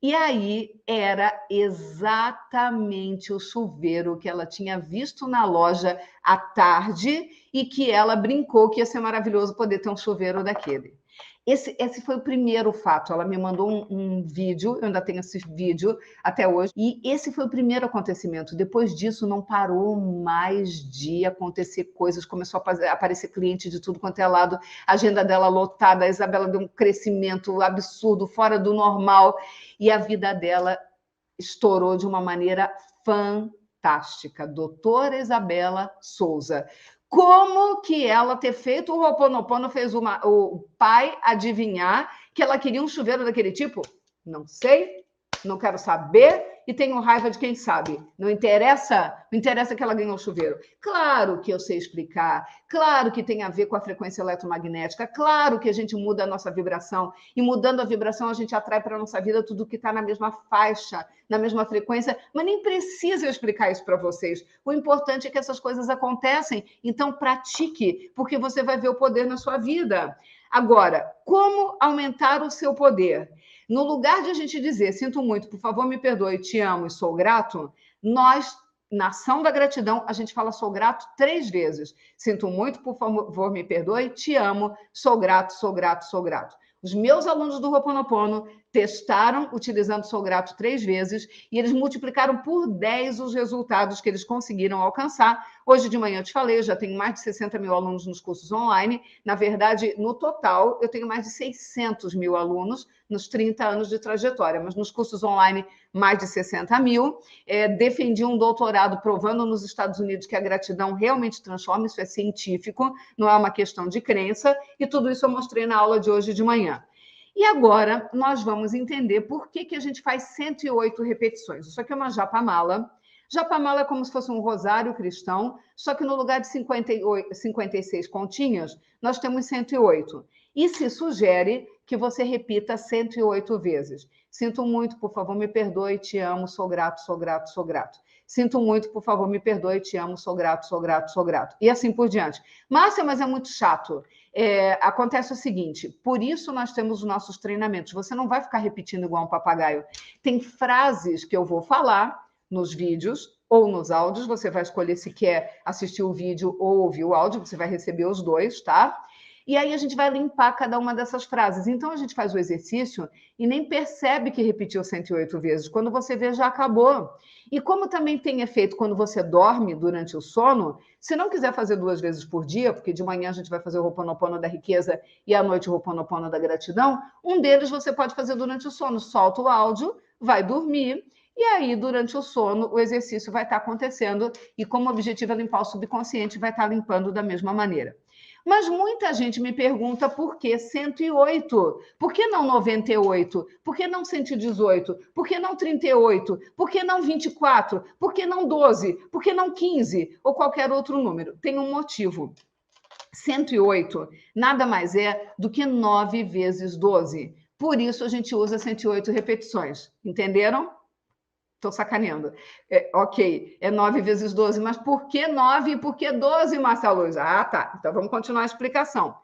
E aí era exatamente o chuveiro que ela tinha visto na loja à tarde e que ela brincou que ia ser maravilhoso poder ter um chuveiro daquele. Esse foi o primeiro fato. Ela me mandou um vídeo, eu ainda tenho esse vídeo até hoje, e esse foi o primeiro acontecimento. Depois disso, não parou mais de acontecer coisas, começou a aparecer cliente de tudo quanto é lado, a agenda dela lotada, a Isabela deu um crescimento absurdo, fora do normal, e a vida dela estourou de uma maneira fantástica. fantástica, doutora Isabela Souza. Como que ela ter feito o Ho'oponopono fez o pai adivinhar que ela queria um chuveiro daquele tipo? Não sei, não quero saber e tenho raiva de quem sabe. Não interessa que ela ganhou o chuveiro. Claro que eu sei explicar, claro que tem a ver com a frequência eletromagnética, claro que a gente muda a nossa vibração e mudando a vibração a gente atrai para a nossa vida tudo que está na mesma faixa, na mesma frequência, mas nem precisa eu explicar isso para vocês. O importante é que essas coisas acontecem, então pratique, porque você vai ver o poder na sua vida. Agora, como aumentar o seu poder? No lugar de a gente dizer, sinto muito, por favor, me perdoe, te amo e sou grato, nós, na ação da gratidão, a gente fala sou grato 3 vezes. Sinto muito, por favor, me perdoe, te amo, sou grato, sou grato, sou grato. Os meus alunos do Ho'oponopono testaram utilizando sou grato 3 vezes e eles multiplicaram por 10 os resultados que eles conseguiram alcançar. Hoje de manhã eu te falei, eu já tenho mais de 60 mil alunos nos cursos online. Na verdade, no total, eu tenho mais de 600 mil alunos nos 30 anos de trajetória, mas nos cursos online, mais de 60 mil. Defendi um doutorado provando nos Estados Unidos que a gratidão realmente transforma, isso é científico, não é uma questão de crença, e tudo isso eu mostrei na aula de hoje de manhã. E agora nós vamos entender por que a gente faz 108 repetições. Isso aqui é uma japamala. Japamala é como se fosse um rosário cristão, só que no lugar de 56 continhas, nós temos 108. E se sugere que você repita 108 vezes. Sinto muito, por favor, me perdoe, te amo, sou grato, sou grato, sou grato. Sinto muito, por favor, me perdoe, te amo, sou grato, sou grato, sou grato. E assim por diante. Márcia, mas é muito chato. Acontece o seguinte, por isso nós temos os nossos treinamentos. Você não vai ficar repetindo igual um papagaio. Tem frases que eu vou falar nos vídeos ou nos áudios. Você vai escolher se quer assistir o vídeo ou ouvir o áudio. Você vai receber os dois, tá? E aí a gente vai limpar cada uma dessas frases. Então a gente faz o exercício e nem percebe que repetiu 108 vezes. Quando você vê, já acabou. E como também tem efeito quando você dorme durante o sono, se não quiser fazer 2 vezes por dia, porque de manhã a gente vai fazer o Ho'oponopono da riqueza e à noite o Ho'oponopono da gratidão, um deles você pode fazer durante o sono. Solta o áudio, vai dormir, e aí durante o sono o exercício vai estar acontecendo e como objetivo é limpar o subconsciente, vai estar limpando da mesma maneira. Mas muita gente me pergunta por que 108? Por que não 98? Por que não 118? Por que não 38? Por que não 24? Por que não 12? Por que não 15? Ou qualquer outro número? Tem um motivo. 108 nada mais é do que 9 vezes 12. Por isso a gente usa 108 repetições. Entenderam? Estou sacaneando. Ok, é 9 vezes 12, mas por que 9 e por que 12, Márcia Luz? Ah, tá. Então vamos continuar a explicação.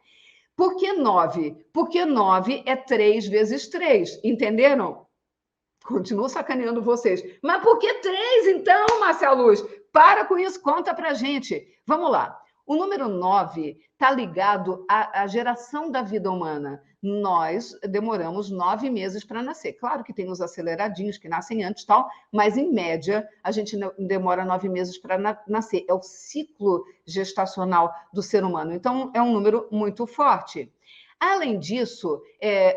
Por que 9? Porque 9 é 3 vezes 3, entenderam? Continuo sacaneando vocês. Mas por que 3, então, Márcia Luz? Para com isso, conta pra gente. Vamos lá. O número 9 está ligado à geração da vida humana. Nós demoramos 9 meses para nascer. Claro que tem os aceleradinhos que nascem antes, tal, mas em média a gente demora 9 meses para nascer. É o ciclo gestacional do ser humano. Então é um número muito forte. Além disso,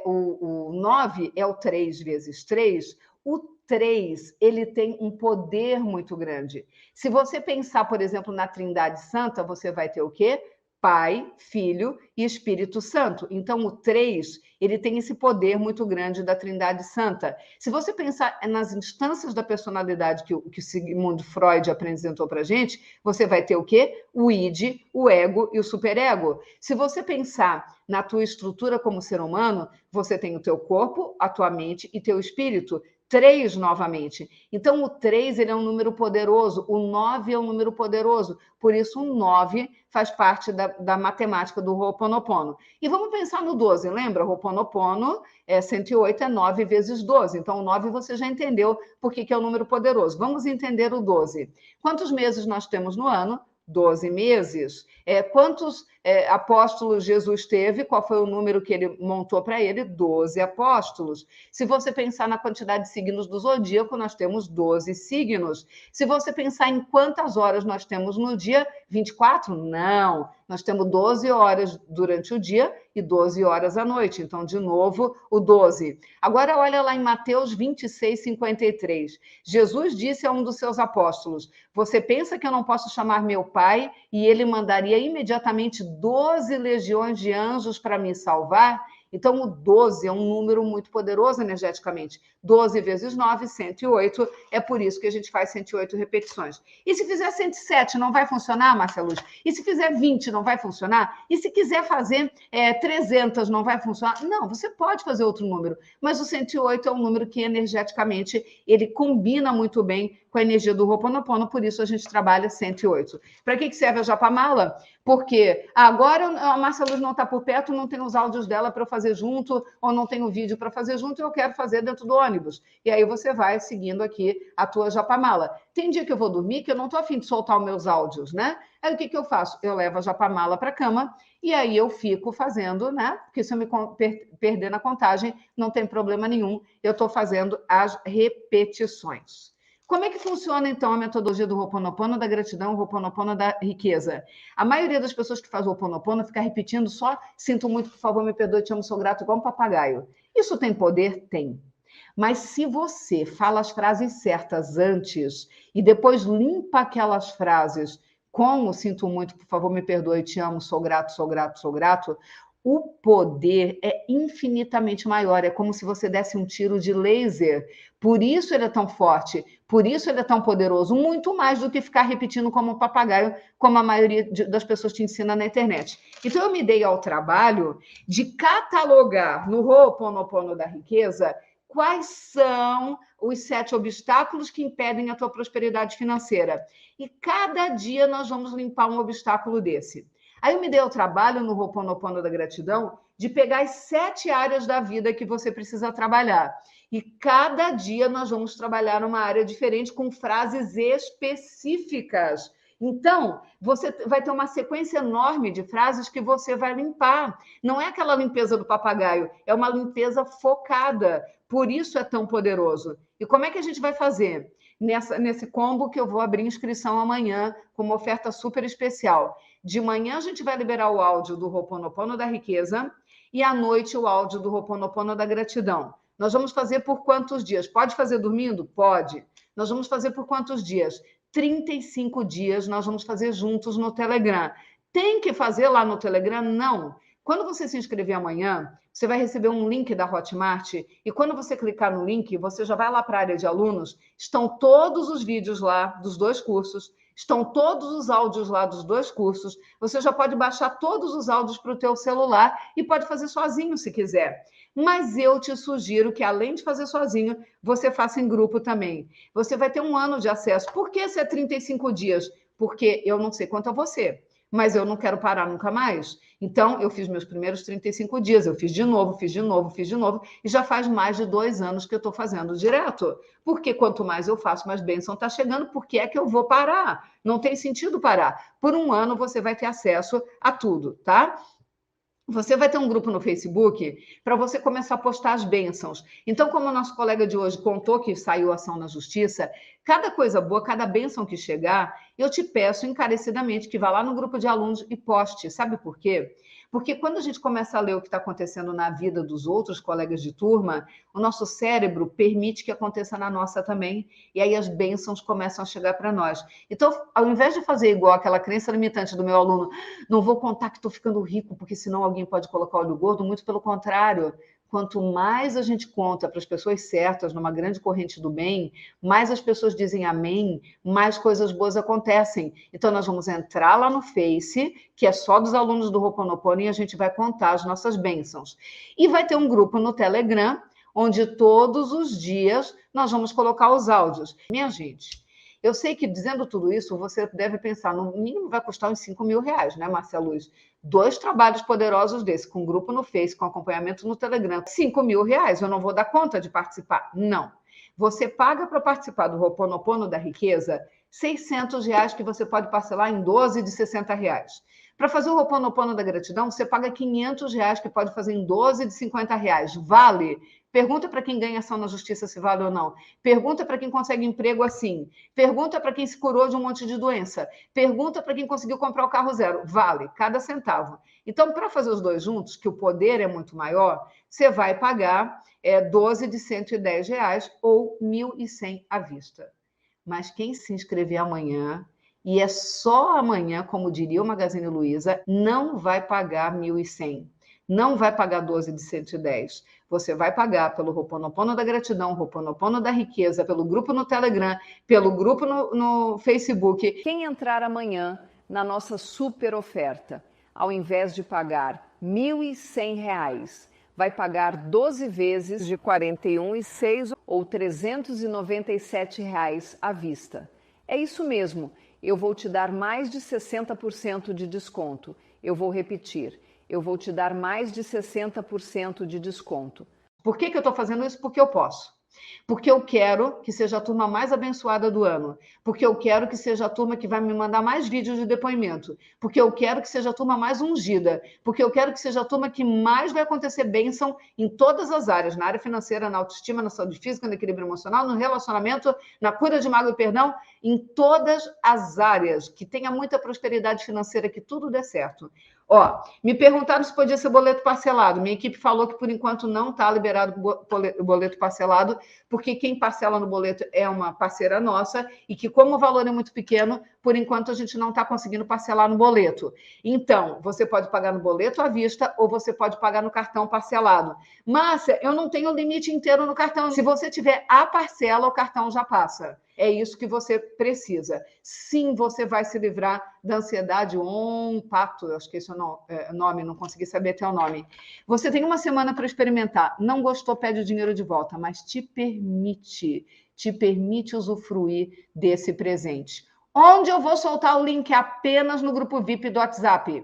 o 9 é o 3 vezes 3. O 3, ele tem um poder muito grande. Se você pensar, por exemplo, na Trindade Santa, você vai ter o quê? Pai, Filho e Espírito Santo. Então, o 3, ele tem esse poder muito grande da Trindade Santa. Se você pensar nas instâncias da personalidade que Sigmund Freud apresentou para a gente, você vai ter o quê? O id, o ego e o superego. Se você pensar na tua estrutura como ser humano, você tem o teu corpo, a tua mente e teu espírito. 3 novamente. Então, o 3 ele é um número poderoso, o 9 é um número poderoso, por isso o 9 faz parte da matemática do Ho'oponopono. E vamos pensar no 12, lembra? O Ho'oponopono 108 é 9 vezes 12, então o 9 você já entendeu por que é um número poderoso. Vamos entender o 12. Quantos meses nós temos no ano? 12 meses. Quantos apóstolos Jesus teve? Qual foi o número que ele montou para ele? 12 apóstolos. Se você pensar na quantidade de signos do zodíaco, nós temos 12 signos. Se você pensar em quantas horas nós temos no dia, 24? Não. Nós temos 12 horas durante o dia e 12 horas à noite. Então, de novo, o 12. Agora, olha lá em Mateus 26, 53. Jesus disse a um dos seus apóstolos: você pensa que eu não posso chamar meu pai e ele mandaria imediatamente 12 legiões de anjos para me salvar? Então, o 12 é um número muito poderoso energeticamente. 12 vezes 9, 108. É por isso que a gente faz 108 repetições. E se fizer 107, não vai funcionar, Márcia Luz? E se fizer 20, não vai funcionar? E se quiser fazer 300, não vai funcionar? Não, você pode fazer outro número. Mas o 108 é um número que energeticamente ele combina muito bem com a energia do Ho'oponopono, por isso a gente trabalha 108. Para que serve a japamala? Porque agora a Márcia Luz não está por perto, não tem os áudios dela para eu fazer junto, ou não tem o vídeo para fazer junto, e eu quero fazer dentro do ônibus. E aí você vai seguindo aqui a tua japamala. Tem dia que eu vou dormir que eu não estou afim de soltar os meus áudios, né? Aí o que eu faço? Eu levo a japamala para a cama e aí eu fico fazendo, né? Porque se eu me perder na contagem, não tem problema nenhum, eu estou fazendo as repetições. Como é que funciona, então, a metodologia do Ho'oponopono, da gratidão, o Ho'oponopono da riqueza? A maioria das pessoas que faz o Ho'oponopono fica repetindo só sinto muito, por favor, me perdoe, te amo, sou grato, igual um papagaio. Isso tem poder? Tem. Mas se você fala as frases certas antes e depois limpa aquelas frases como sinto muito, por favor, me perdoe, te amo, sou grato, sou grato, sou grato, o poder é infinitamente maior. É como se você desse um tiro de laser. Por isso ele é tão forte, por isso ele é tão poderoso, muito mais do que ficar repetindo como um papagaio, como a maioria das pessoas te ensina na internet. Então eu me dei ao trabalho de catalogar no Ho'oponopono da riqueza quais são os 7 obstáculos que impedem a tua prosperidade financeira. E cada dia nós vamos limpar um obstáculo desse. Aí eu me dei ao trabalho no Ho'oponopono da gratidão de pegar as 7 áreas da vida que você precisa trabalhar. E cada dia nós vamos trabalhar uma área diferente com frases específicas. Então, você vai ter uma sequência enorme de frases que você vai limpar. Não é aquela limpeza do papagaio, é uma limpeza focada. Por isso é tão poderoso. E como é que a gente vai fazer? Nesse combo que eu vou abrir inscrição amanhã com uma oferta super especial. De manhã a gente vai liberar o áudio do Ho'oponopono da riqueza e à noite o áudio do Ho'oponopono da gratidão. Nós vamos fazer por quantos dias? Pode fazer dormindo? Pode. Nós vamos fazer por quantos dias? 35 dias nós vamos fazer juntos no Telegram. Tem que fazer lá no Telegram? Não. Quando você se inscrever amanhã, você vai receber um link da Hotmart e quando você clicar no link, você já vai lá para a área de alunos, estão todos os vídeos lá dos 2 cursos, estão todos os áudios lá dos 2 cursos, você já pode baixar todos os áudios para o teu celular e pode fazer sozinho se quiser. Mas eu te sugiro que, além de fazer sozinho, você faça em grupo também. Você vai ter 1 ano de acesso. Por que se é 35 dias? Porque eu não sei quanto a você, mas eu não quero parar nunca mais. Então, eu fiz meus primeiros 35 dias, eu fiz de novo, fiz de novo, fiz de novo, e já faz mais de 2 anos que eu estou fazendo direto. Porque quanto mais eu faço, mais bênção está chegando, por que é que eu vou parar? Não tem sentido parar. Por 1 ano, você vai ter acesso a tudo, tá? Você vai ter um grupo no Facebook para você começar a postar as bênçãos. Então, como o nosso colega de hoje contou que saiu ação na justiça, cada coisa boa, cada bênção que chegar, eu te peço encarecidamente que vá lá no grupo de alunos e poste. Sabe por quê? Porque quando a gente começa a ler o que está acontecendo na vida dos outros colegas de turma, o nosso cérebro permite que aconteça na nossa também, e aí as bênçãos começam a chegar para nós. Então, ao invés de fazer igual aquela crença limitante do meu aluno, não vou contar que estou ficando rico, porque senão alguém pode colocar olho gordo, muito pelo contrário. Quanto mais a gente conta para as pessoas certas, numa grande corrente do bem, mais as pessoas dizem amém, mais coisas boas acontecem. Então, nós vamos entrar lá no Face, que é só dos alunos do Ho'oponopono, e a gente vai contar as nossas bênçãos. E vai ter um grupo no Telegram, onde todos os dias nós vamos colocar os áudios. Minha gente, eu sei que dizendo tudo isso, você deve pensar, no mínimo vai custar uns 5 mil reais, né, Márcia Luz? 2 trabalhos poderosos desse, com grupo no Face, com acompanhamento no Telegram. 5 mil reais, eu não vou dar conta de participar. Não. Você paga para participar do Ho'oponopono da riqueza 600 reais que você pode parcelar em 12 de 60 reais. Para fazer o Ho'oponopono da gratidão, você paga R$ 500, que pode fazer em 12 de R$ 50. Vale? Pergunta para quem ganha ação na justiça se vale ou não. Pergunta para quem consegue emprego assim. Pergunta para quem se curou de um monte de doença. Pergunta para quem conseguiu comprar o carro zero. Vale, cada centavo. Então, para fazer os dois juntos, que o poder é muito maior, você vai pagar 12 de R$ 110 ou 1.100 à vista. Mas quem se inscrever amanhã, e é só amanhã, como diria o Magazine Luiza, não vai pagar 1.100. Não vai pagar 12 de 110. Você vai pagar pelo Ho'oponopono da gratidão, Ho'oponopono da riqueza, pelo grupo no Telegram, pelo grupo no Facebook. Quem entrar amanhã na nossa super oferta, ao invés de pagar R$ 1.100, vai pagar 12 vezes de R$ 41,06 ou R$ 397 à vista. É isso mesmo, eu vou te dar mais de 60% de desconto. Eu vou repetir, eu vou te dar mais de 60% de desconto. Por que eu estou fazendo isso? Porque eu posso. Porque eu quero que seja a turma mais abençoada do ano. Porque eu quero que seja a turma que vai me mandar mais vídeos de depoimento. Porque eu quero que seja a turma mais ungida. Porque eu quero que seja a turma que mais vai acontecer bênção em todas as áreas. Na área financeira, na autoestima, na saúde física, no equilíbrio emocional, no relacionamento, na cura de mágoa e perdão. Em todas as áreas. Que tenha muita prosperidade financeira, que tudo dê certo. Ó, me perguntaram se podia ser boleto parcelado. Minha equipe falou que, por enquanto, não está liberado o boleto parcelado, porque quem parcela no boleto é uma parceira nossa e que, como o valor é muito pequeno, por enquanto a gente não está conseguindo parcelar no boleto. Então, você pode pagar no boleto à vista ou você pode pagar no cartão parcelado. Márcia, eu não tenho o limite inteiro no cartão. Se você tiver a parcela, o cartão já passa. É isso que você precisa. Sim, você vai se livrar da ansiedade pacto, eu acho que esse é o nome, não consegui saber até o nome. Você tem uma semana para experimentar. Não gostou, pede o dinheiro de volta, mas te permite usufruir desse presente. Onde eu vou soltar o link apenas no grupo VIP do WhatsApp.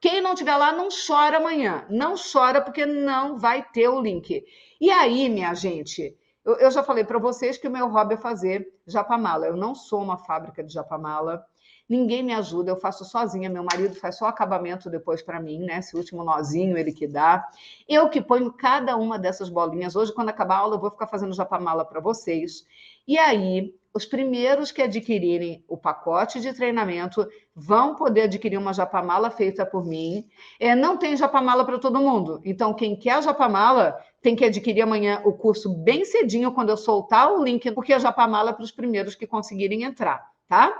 Quem não estiver lá, não chora amanhã. Não chora, porque não vai ter o link. E aí, minha gente... Eu já falei para vocês que o meu hobby é fazer japamala. Eu não sou uma fábrica de japamala. Ninguém me ajuda, eu faço sozinha. Meu marido faz só acabamento depois para mim, né? Esse último nozinho, ele que dá. Eu que ponho cada uma dessas bolinhas. Hoje, quando acabar a aula, eu vou ficar fazendo japamala para vocês. E aí, os primeiros que adquirirem o pacote de treinamento vão poder adquirir uma japamala feita por mim. Não tem japamala para todo mundo. Então, quem quer a japamala tem que adquirir amanhã o curso bem cedinho, quando eu soltar o link, porque a japamala é para os primeiros que conseguirem entrar, tá?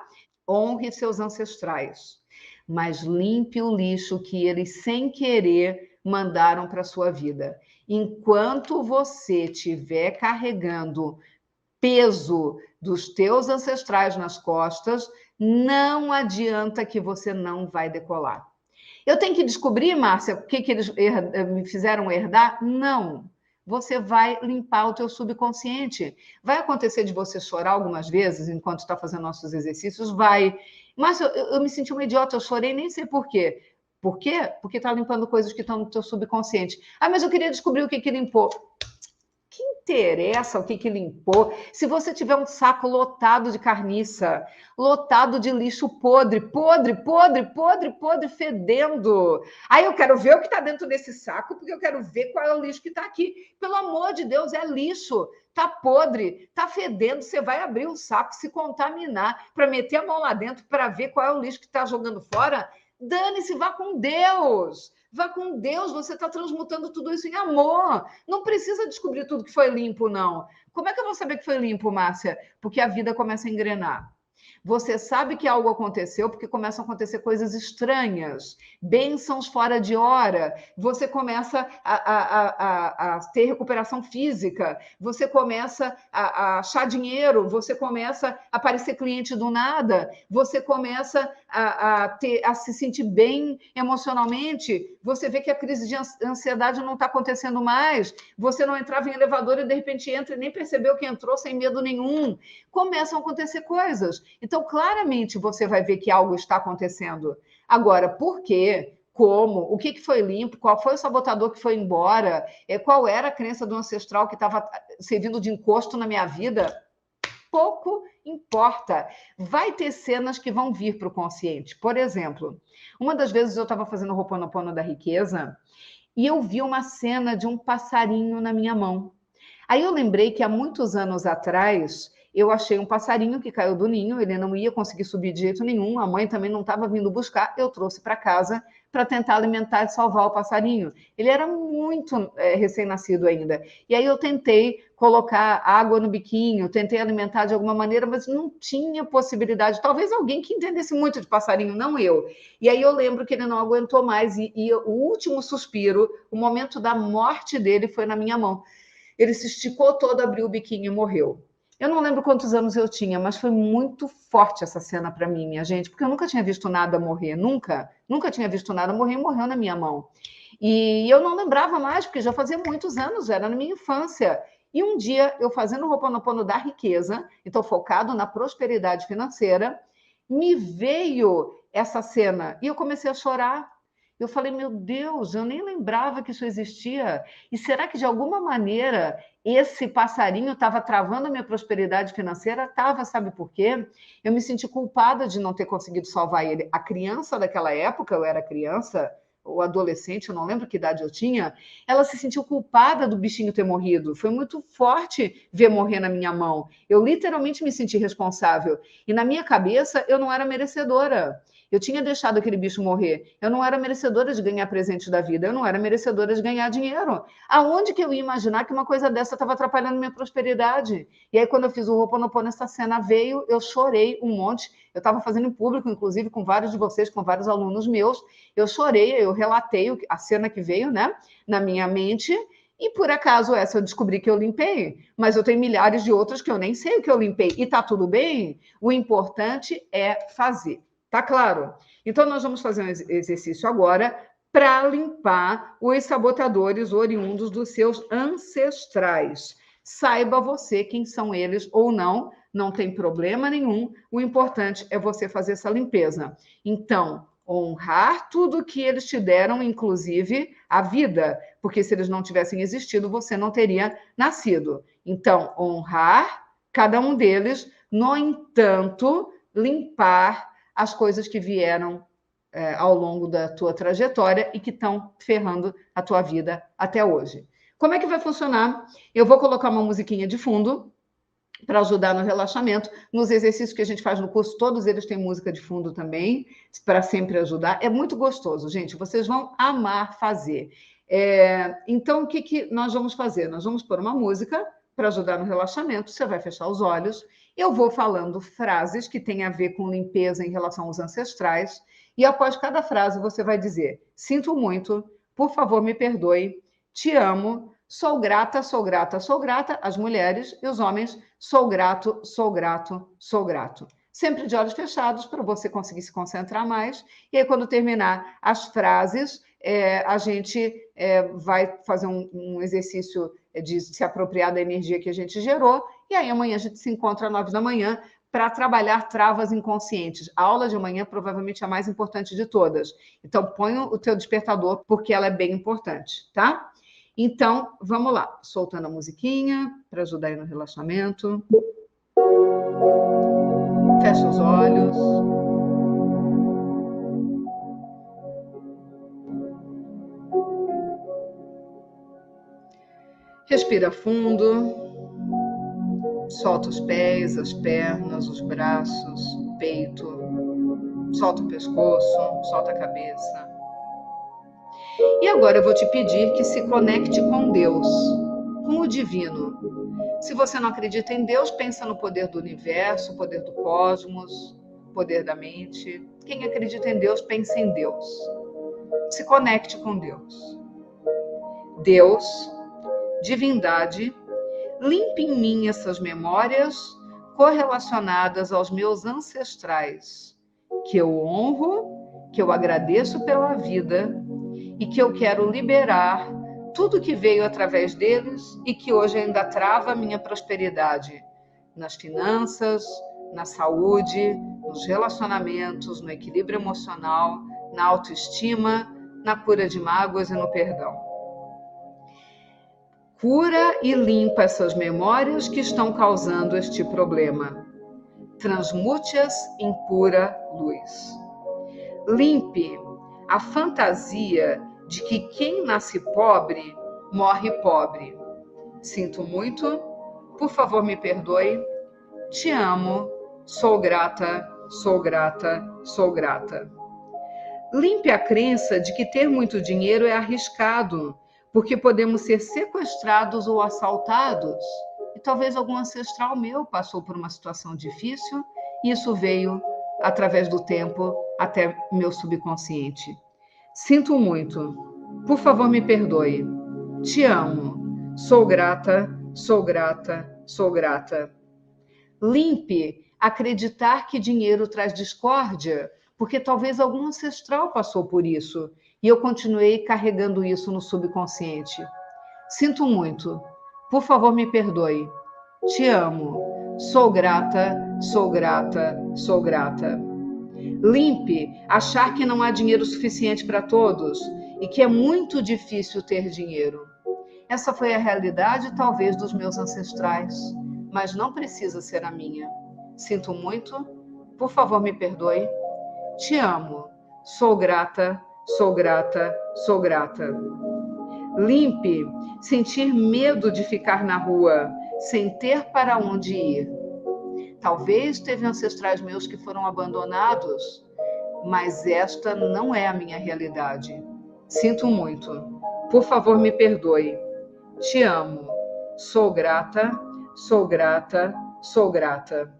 Honre seus ancestrais, mas limpe o lixo que eles, sem querer, mandaram para a sua vida. Enquanto você estiver carregando peso dos teus ancestrais nas costas, não adianta que você não vai decolar. Eu tenho que descobrir, Márcia, o que eles me fizeram herdar? Não. Você vai limpar o teu subconsciente. Vai acontecer de você chorar algumas vezes enquanto está fazendo nossos exercícios? Vai. Mas eu me senti uma idiota, eu chorei, nem sei por quê. Por quê? Porque está limpando coisas que estão no teu subconsciente. Mas eu queria descobrir o que limpou. Que interessa o que limpou? Se você tiver um saco lotado de carniça, lotado de lixo podre, fedendo. Aí eu quero ver o que está dentro desse saco, porque eu quero ver qual é o lixo que está aqui. Pelo amor de Deus, é lixo. Tá podre, tá fedendo. Você vai abrir o saco, se contaminar, para meter a mão lá dentro para ver qual é o lixo que está jogando fora. Dane-se, vá com Deus. Vá com Deus, você está transmutando tudo isso em amor. Não precisa descobrir tudo que foi limpo, não. Como é que eu vou saber que foi limpo, Márcia? Porque a vida começa a engrenar. Você sabe que algo aconteceu porque começam a acontecer coisas estranhas, bênçãos fora de hora, você começa a ter recuperação física, você começa a achar dinheiro, você começa a aparecer cliente do nada, você começa a se sentir bem emocionalmente, você vê que a crise de ansiedade não está acontecendo mais, você não entrava em elevador e de repente entra e nem percebeu que entrou sem medo nenhum. Começam a acontecer coisas. Então, claramente, você vai ver que algo está acontecendo. Agora, por quê? Como? O que foi limpo? Qual foi o sabotador que foi embora? Qual era a crença do ancestral que estava servindo de encosto na minha vida? Pouco importa. Vai ter cenas que vão vir para o consciente. Por exemplo, uma das vezes eu estava fazendo o Ho'oponopono da riqueza e eu vi uma cena de um passarinho na minha mão. Aí eu lembrei que há muitos anos atrás eu achei um passarinho que caiu do ninho, ele não ia conseguir subir de jeito nenhum, a mãe também não estava vindo buscar, eu trouxe para casa para tentar alimentar e salvar o passarinho. Ele era muito recém-nascido ainda. E aí eu tentei colocar água no biquinho, tentei alimentar de alguma maneira, mas não tinha possibilidade. Talvez alguém que entendesse muito de passarinho, não eu. E aí eu lembro que ele não aguentou mais e o último suspiro, o momento da morte dele foi na minha mão. Ele se esticou todo, abriu o biquinho e morreu. Eu não lembro quantos anos eu tinha, mas foi muito forte essa cena para mim, minha gente, porque eu nunca tinha visto nada morrer, nunca tinha visto nada morrer e morreu na minha mão. E eu não lembrava mais, porque já fazia muitos anos, era na minha infância. E um dia, eu fazendo o Ho'oponopono da riqueza, então focado na prosperidade financeira, me veio essa cena e eu comecei a chorar. Eu falei, meu Deus, eu nem lembrava que isso existia. E será que, de alguma maneira, esse passarinho estava travando a minha prosperidade financeira? Estava, sabe por quê? Eu me senti culpada de não ter conseguido salvar ele. A criança daquela época, eu era criança, ou adolescente, eu não lembro que idade eu tinha, ela se sentiu culpada do bichinho ter morrido. Foi muito forte ver morrer na minha mão. Eu literalmente me senti responsável. E na minha cabeça, eu não era merecedora. Eu tinha deixado aquele bicho morrer. Eu não era merecedora de ganhar presente da vida. Eu não era merecedora de ganhar dinheiro. Aonde que eu ia imaginar que uma coisa dessa estava atrapalhando minha prosperidade? E aí, quando eu fiz o Ho'oponopono, essa cena veio, eu chorei um monte. Eu estava fazendo em público, inclusive, com vários de vocês, com vários alunos meus. Eu chorei, eu relatei a cena que veio, né, na minha mente. E, por acaso, essa eu descobri que eu limpei. Mas eu tenho milhares de outras que eu nem sei o que eu limpei. E tá tudo bem? O importante é fazer. Tá claro? Então, nós vamos fazer um exercício agora para limpar os sabotadores oriundos dos seus ancestrais. Saiba você quem são eles ou não, não tem problema nenhum. O importante é você fazer essa limpeza. Então, honrar tudo que eles te deram, inclusive a vida, porque se eles não tivessem existido, você não teria nascido. Então, honrar cada um deles, no entanto, limpar as coisas que vieram ao longo da tua trajetória e que estão ferrando a tua vida até hoje. Como é que vai funcionar? Eu vou colocar uma musiquinha de fundo para ajudar no relaxamento. Nos exercícios que a gente faz no curso, todos eles têm música de fundo também, para sempre ajudar. É muito gostoso, gente. Vocês vão amar fazer. Então, o que nós vamos fazer? Nós vamos pôr uma música para ajudar no relaxamento. Você vai fechar os olhos. Eu vou falando frases que têm a ver com limpeza em relação aos ancestrais. E após cada frase, você vai dizer: sinto muito, por favor, me perdoe, te amo, sou grata, sou grata, sou grata, as mulheres e os homens, sou grato, sou grato, sou grato. Sempre de olhos fechados, para você conseguir se concentrar mais. E aí, quando terminar as frases, a gente vai fazer um exercício de se apropriar da energia que a gente gerou. E aí, amanhã a gente se encontra às 9 da manhã para trabalhar travas inconscientes. A aula de amanhã provavelmente é a mais importante de todas. Então, põe o teu despertador, porque ela é bem importante, tá? Então, vamos lá. Soltando a musiquinha para ajudar aí no relaxamento. Fecha os olhos. Respira fundo. Solta os pés, as pernas, os braços, o peito. Solta o pescoço, solta a cabeça. E agora eu vou te pedir que se conecte com Deus, com o divino. Se você não acredita em Deus, pensa no poder do universo, o poder do cosmos, o poder da mente. Quem acredita em Deus, pensa em Deus. Se conecte com Deus. Deus, divindade, limpe em mim essas memórias correlacionadas aos meus ancestrais, que eu honro, que eu agradeço pela vida e que eu quero liberar tudo que veio através deles e que hoje ainda trava a minha prosperidade nas finanças, na saúde, nos relacionamentos, no equilíbrio emocional, na autoestima, na cura de mágoas e no perdão. Cura e limpa essas memórias que estão causando este problema. transmute-as em pura luz. Limpe a fantasia de que quem nasce pobre, morre pobre. Sinto muito, por favor me perdoe, te amo, sou grata, sou grata, sou grata. Limpe a crença de que ter muito dinheiro é arriscado, porque podemos ser sequestrados ou assaltados. E talvez algum ancestral meu passou por uma situação difícil e isso veio, através do tempo, até meu subconsciente. Sinto muito. Por favor, me perdoe. Te amo. Sou grata, sou grata, sou grata. Limpe acreditar que dinheiro traz discórdia, porque talvez algum ancestral passou por isso e eu continuei carregando isso no subconsciente. Sinto muito. Por favor, me perdoe. Te amo. Sou grata, sou grata, sou grata. Limpe achar que não há dinheiro suficiente para todos e que é muito difícil ter dinheiro. Essa foi a realidade, talvez, dos meus ancestrais, mas não precisa ser a minha. Sinto muito. Por favor, me perdoe. Te amo. Sou grata, sou grata, sou grata. Limpe sentir medo de ficar na rua, sem ter para onde ir. Talvez teve ancestrais meus que foram abandonados, mas esta não é a minha realidade. Sinto muito. Por favor, me perdoe. Te amo. Sou grata, sou grata, sou grata.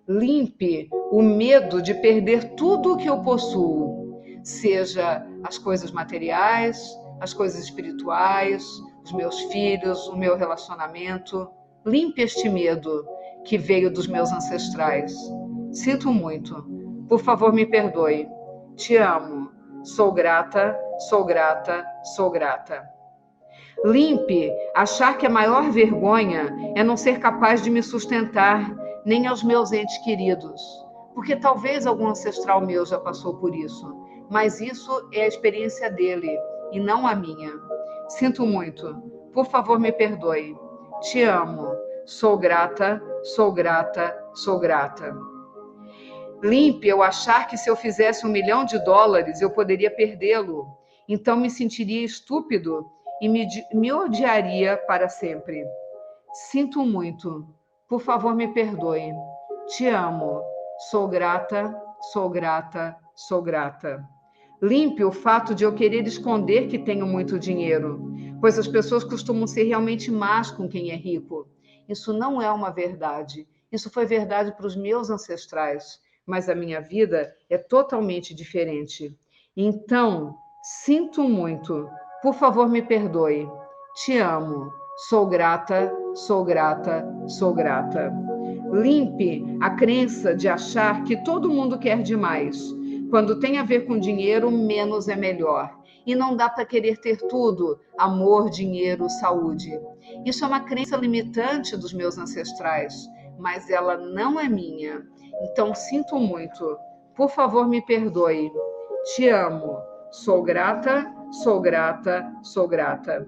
Limpe o medo de perder tudo o que eu possuo, seja as coisas materiais, as coisas espirituais, os meus filhos, o meu relacionamento. Limpe este medo que veio dos meus ancestrais. Sinto muito. Por favor, me perdoe. Te amo. Sou grata, sou grata, sou grata. Limpe achar que a maior vergonha é não ser capaz de me sustentar, nem aos meus entes queridos. Porque talvez algum ancestral meu já passou por isso, mas isso é a experiência dele e não a minha. Sinto muito. Por favor, me perdoe. Te amo. Sou grata, sou grata, sou grata. Limpe eu achar que se eu fizesse $1 milhão eu poderia perdê-lo. Então me sentiria estúpido e me odiaria para sempre. Sinto muito. Por favor, me perdoe. Te amo. Sou grata, sou grata, sou grata. Limpe o fato de eu querer esconder que tenho muito dinheiro, pois as pessoas costumam ser realmente más com quem é rico. Isso não é uma verdade. Isso foi verdade para os meus ancestrais, mas a minha vida é totalmente diferente. Então, sinto muito. Por favor, me perdoe. Te amo. Sou grata, sou grata, sou grata. Limpe a crença de achar que todo mundo quer demais. Quando tem a ver com dinheiro, menos é melhor. E não dá para querer ter tudo: amor, dinheiro, saúde. Isso é uma crença limitante dos meus ancestrais, mas ela não é minha. Então, sinto muito. Por favor, me perdoe. Te amo. Sou grata, sou grata, sou grata.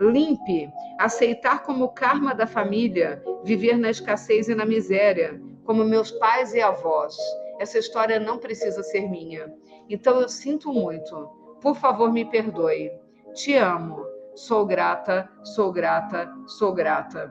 Limpe aceitar como karma da família viver na escassez e na miséria, como meus pais e avós. Essa história não precisa ser minha. Então eu sinto muito. Por favor, me perdoe. Te amo. Sou grata, sou grata, sou grata.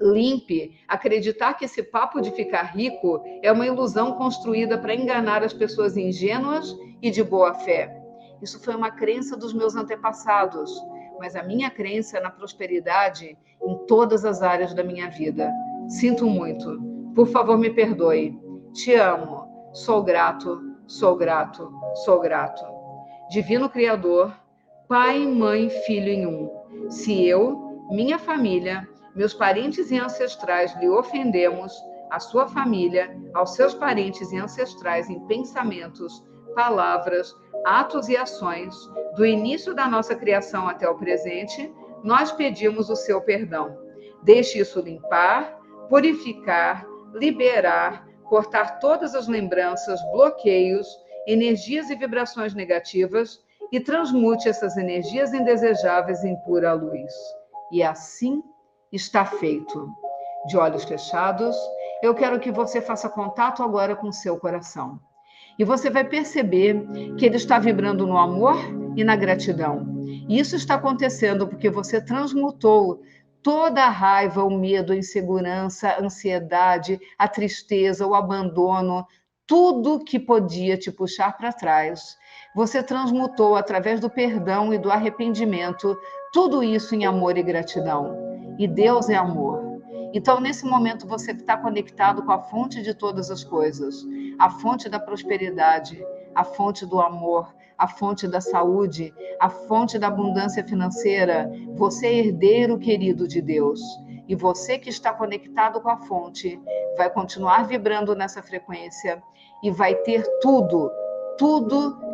Limpe acreditar que esse papo de ficar rico é uma ilusão construída para enganar as pessoas ingênuas e de boa fé. Isso foi uma crença dos meus antepassados, mas a minha crença é na prosperidade em todas as áreas da minha vida. Sinto muito. Por favor, me perdoe. Te amo. Sou grato, sou grato, sou grato. Divino Criador, Pai, Mãe, Filho em um. Se eu, minha família, meus parentes e ancestrais lhe ofendemos, a sua família, aos seus parentes e ancestrais em pensamentos, palavras, atos e ações, do início da nossa criação até o presente, nós pedimos o seu perdão. Deixe isso limpar, purificar, liberar, cortar todas as lembranças, bloqueios, energias e vibrações negativas e transmute essas energias indesejáveis em pura luz. E assim está feito. De olhos fechados, eu quero que você faça contato agora com o seu coração. E você vai perceber que ele está vibrando no amor e na gratidão. E isso está acontecendo porque você transmutou toda a raiva, o medo, a insegurança, a ansiedade, a tristeza, o abandono, tudo que podia te puxar para trás. Você transmutou através do perdão e do arrependimento tudo isso em amor e gratidão. E Deus é amor. Então, nesse momento, você está conectado com a fonte de todas as coisas, a fonte da prosperidade, a fonte do amor, a fonte da saúde, a fonte da abundância financeira. Você é herdeiro querido de Deus. E você que está conectado com a fonte vai continuar vibrando nessa frequência e vai ter tudo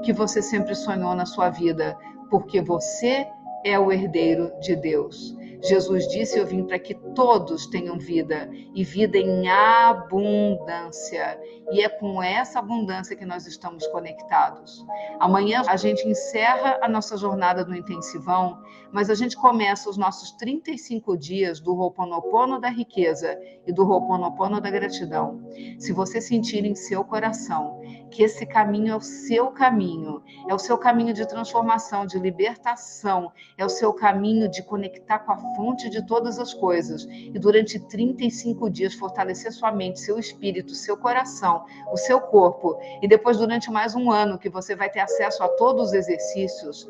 que você sempre sonhou na sua vida, porque você é o herdeiro de Deus. Jesus disse: eu vim para que todos tenham vida, e vida em abundância. E é com essa abundância que nós estamos conectados. Amanhã a gente encerra a nossa jornada no intensivão, mas a gente começa os nossos 35 dias do Ho'oponopono da riqueza e do Ho'oponopono da gratidão. Se você sentir em seu coração que esse caminho é o seu caminho de transformação, de libertação, é o seu caminho de conectar com a fonte de todas as coisas e durante 35 dias fortalecer sua mente, seu espírito, seu coração, o seu corpo, e depois durante mais um ano que você vai ter acesso a todos os exercícios,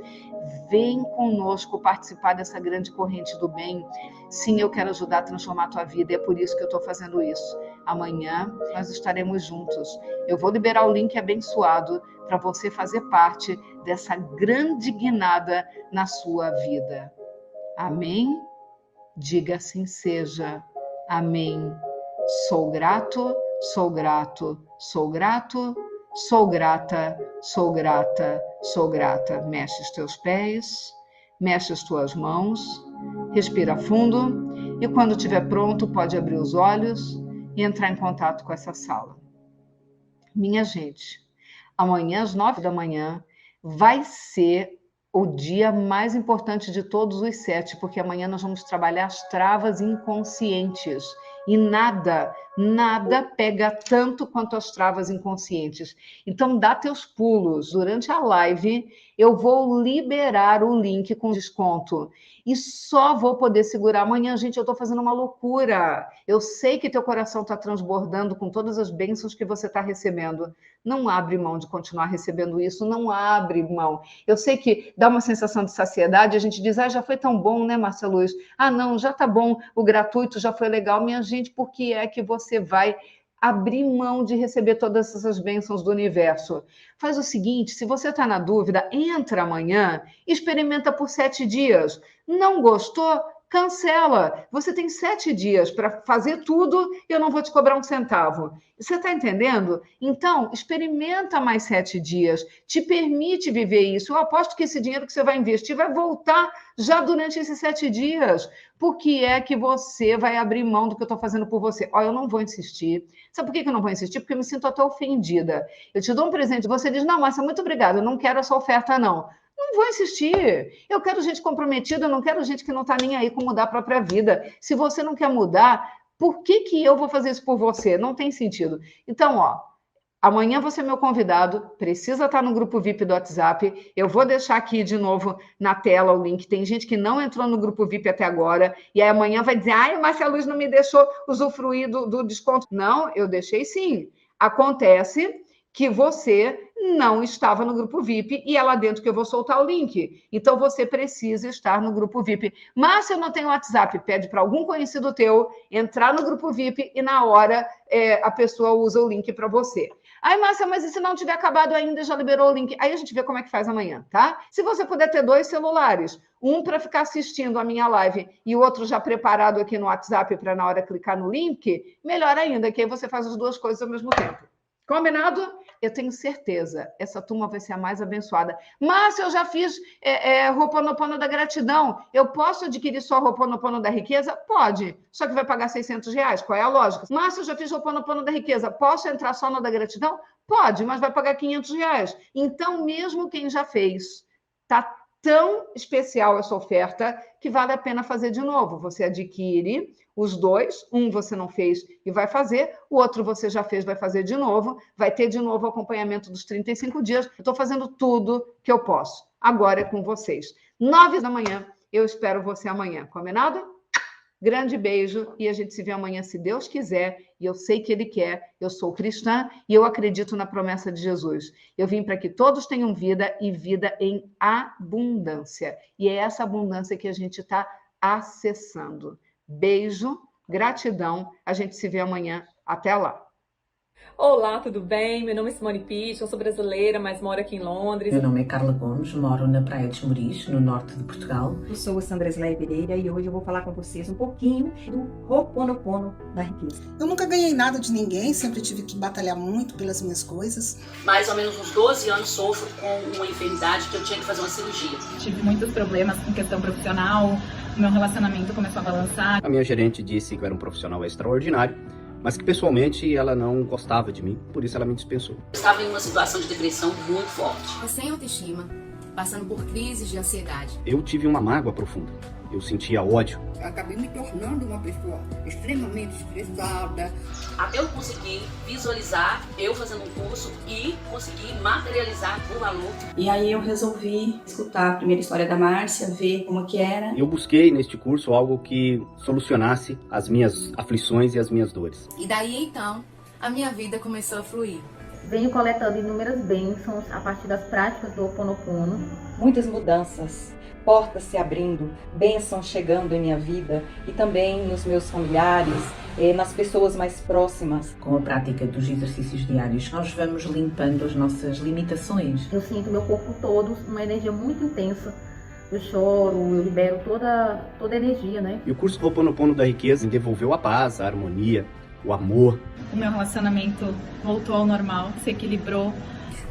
vem conosco participar dessa grande corrente do bem. Sim, eu quero ajudar a transformar a tua vida e é por isso que eu estou fazendo isso. Amanhã nós estaremos juntos. Eu vou liberar o link abençoado para você fazer parte dessa grande guinada na sua vida. Amém? Diga assim seja. Amém. Sou grato, sou grato, sou grato, sou grata, sou grata, sou grata. Mexe os teus pés, mexe as tuas mãos, respira fundo e quando estiver pronto pode abrir os olhos e entrar em contato com essa sala. Minha gente, amanhã às 9 da manhã vai ser o dia mais importante de todos os 7, porque amanhã nós vamos trabalhar as travas inconscientes. E nada pega tanto quanto as travas inconscientes. Então, dá teus pulos. Durante a live, eu vou liberar o link com desconto. E só vou poder segurar amanhã. Gente, eu estou fazendo uma loucura. Eu sei que teu coração está transbordando com todas as bênçãos que você está recebendo. Não abre mão de continuar recebendo isso. Não abre mão. Eu sei que dá uma sensação de saciedade. A gente diz, já foi tão bom, né, Márcia Luz? Não, já tá bom. O gratuito já foi legal. Minha gente, por que é que você vai abrir mão de receber todas essas bênçãos do universo? Faz o seguinte, se você está na dúvida, entra amanhã, experimenta por 7 dias. Não gostou? Cancela. Você tem 7 dias para fazer tudo e eu não vou te cobrar um centavo. Você está entendendo? Então, experimenta mais 7 dias. Te permite viver isso. Eu aposto que esse dinheiro que você vai investir vai voltar já durante esses 7 dias. Por que é que você vai abrir mão do que eu estou fazendo por você? Eu não vou insistir. Sabe por que eu não vou insistir? Porque eu me sinto até ofendida. Eu te dou um presente, você diz, não, Márcia, muito obrigada, eu não quero essa oferta, não. Não vou insistir. Eu quero gente comprometida, eu não quero gente que não está nem aí com mudar a própria vida. Se você não quer mudar, por que eu vou fazer isso por você? Não tem sentido. Então, amanhã você é meu convidado, precisa estar no grupo VIP do WhatsApp. Eu vou deixar aqui de novo na tela o link. Tem gente que não entrou no grupo VIP até agora, e aí amanhã vai dizer, a Márcia Luz não me deixou usufruir do desconto. Não, eu deixei sim. Acontece que você não estava no grupo VIP e é lá dentro que eu vou soltar o link. Então, você precisa estar no grupo VIP. Mas se eu não tenho WhatsApp, pede para algum conhecido teu entrar no grupo VIP e na hora a pessoa usa o link para você. Márcia, mas e se não tiver acabado ainda, já liberou o link? Aí a gente vê como é que faz amanhã, tá? Se você puder ter 2 celulares, um para ficar assistindo a minha live e o outro já preparado aqui no WhatsApp para na hora clicar no link, melhor ainda, que aí você faz as 2 coisas ao mesmo tempo. Combinado? Eu tenho certeza, essa turma vai ser a mais abençoada. Mas eu já fiz Ho'oponopono da gratidão. Eu posso adquirir só Ho'oponopono da riqueza? Pode, só que vai pagar R$600. Qual é a lógica? Mas eu já fiz Ho'oponopono da riqueza. Posso entrar só no da gratidão? Pode, mas vai pagar R$500. Então, mesmo quem já fez, tá tão especial essa oferta que vale a pena fazer de novo. Você adquire os dois, um você não fez e vai fazer, o outro você já fez, vai fazer de novo, vai ter de novo o acompanhamento dos 35 dias. Eu estou fazendo tudo que eu posso. Agora é com vocês. 9 da manhã, eu espero você amanhã. Combinado? Grande beijo e a gente se vê amanhã, se Deus quiser, e eu sei que Ele quer. Eu sou cristã e eu acredito na promessa de Jesus. Eu vim para que todos tenham vida e vida em abundância. E é essa abundância que a gente está acessando. Beijo, gratidão, a gente se vê amanhã. Até lá! Olá, tudo bem? Meu nome é Simone Pitt, eu sou brasileira, mas moro aqui em Londres. Meu nome é Carla Gomes, moro na Praia de Esmoriz, no norte de Portugal. Eu sou a Sandra Sleia Pereira e hoje eu vou falar com vocês um pouquinho do Ho'oponopono da riqueza. Eu nunca ganhei nada de ninguém, sempre tive que batalhar muito pelas minhas coisas. Mais ou menos uns 12 anos sofro com uma enfermidade que eu tinha que fazer uma cirurgia. Tive muitos problemas com questão profissional, o meu relacionamento começou a balançar. A minha gerente disse que eu era um profissional extraordinário, mas que pessoalmente ela não gostava de mim, por isso ela me dispensou. Eu estava em uma situação de depressão muito forte. Sem autoestima, passando por crises de ansiedade. Eu tive uma mágoa profunda, eu sentia ódio. Acabei me tornando uma pessoa extremamente estressada. Até eu conseguir visualizar eu fazendo um curso e conseguir materializar o valor. E aí eu resolvi escutar a primeira história da Márcia, ver como que era. Eu busquei neste curso algo que solucionasse as minhas aflições e as minhas dores. E daí então, a minha vida começou a fluir. Venho coletando inúmeras bênçãos a partir das práticas do Ho'oponopono. Muitas mudanças, portas se abrindo, bênçãos chegando em minha vida e também nos meus familiares, nas pessoas mais próximas. Com a prática dos exercícios diários, nós vamos limpando as nossas limitações. Eu sinto meu corpo todo uma energia muito intensa. Eu choro, eu libero toda a energia, né? E o curso Ho'oponopono da riqueza me devolveu a paz, a harmonia, o amor. O meu relacionamento voltou ao normal, se equilibrou.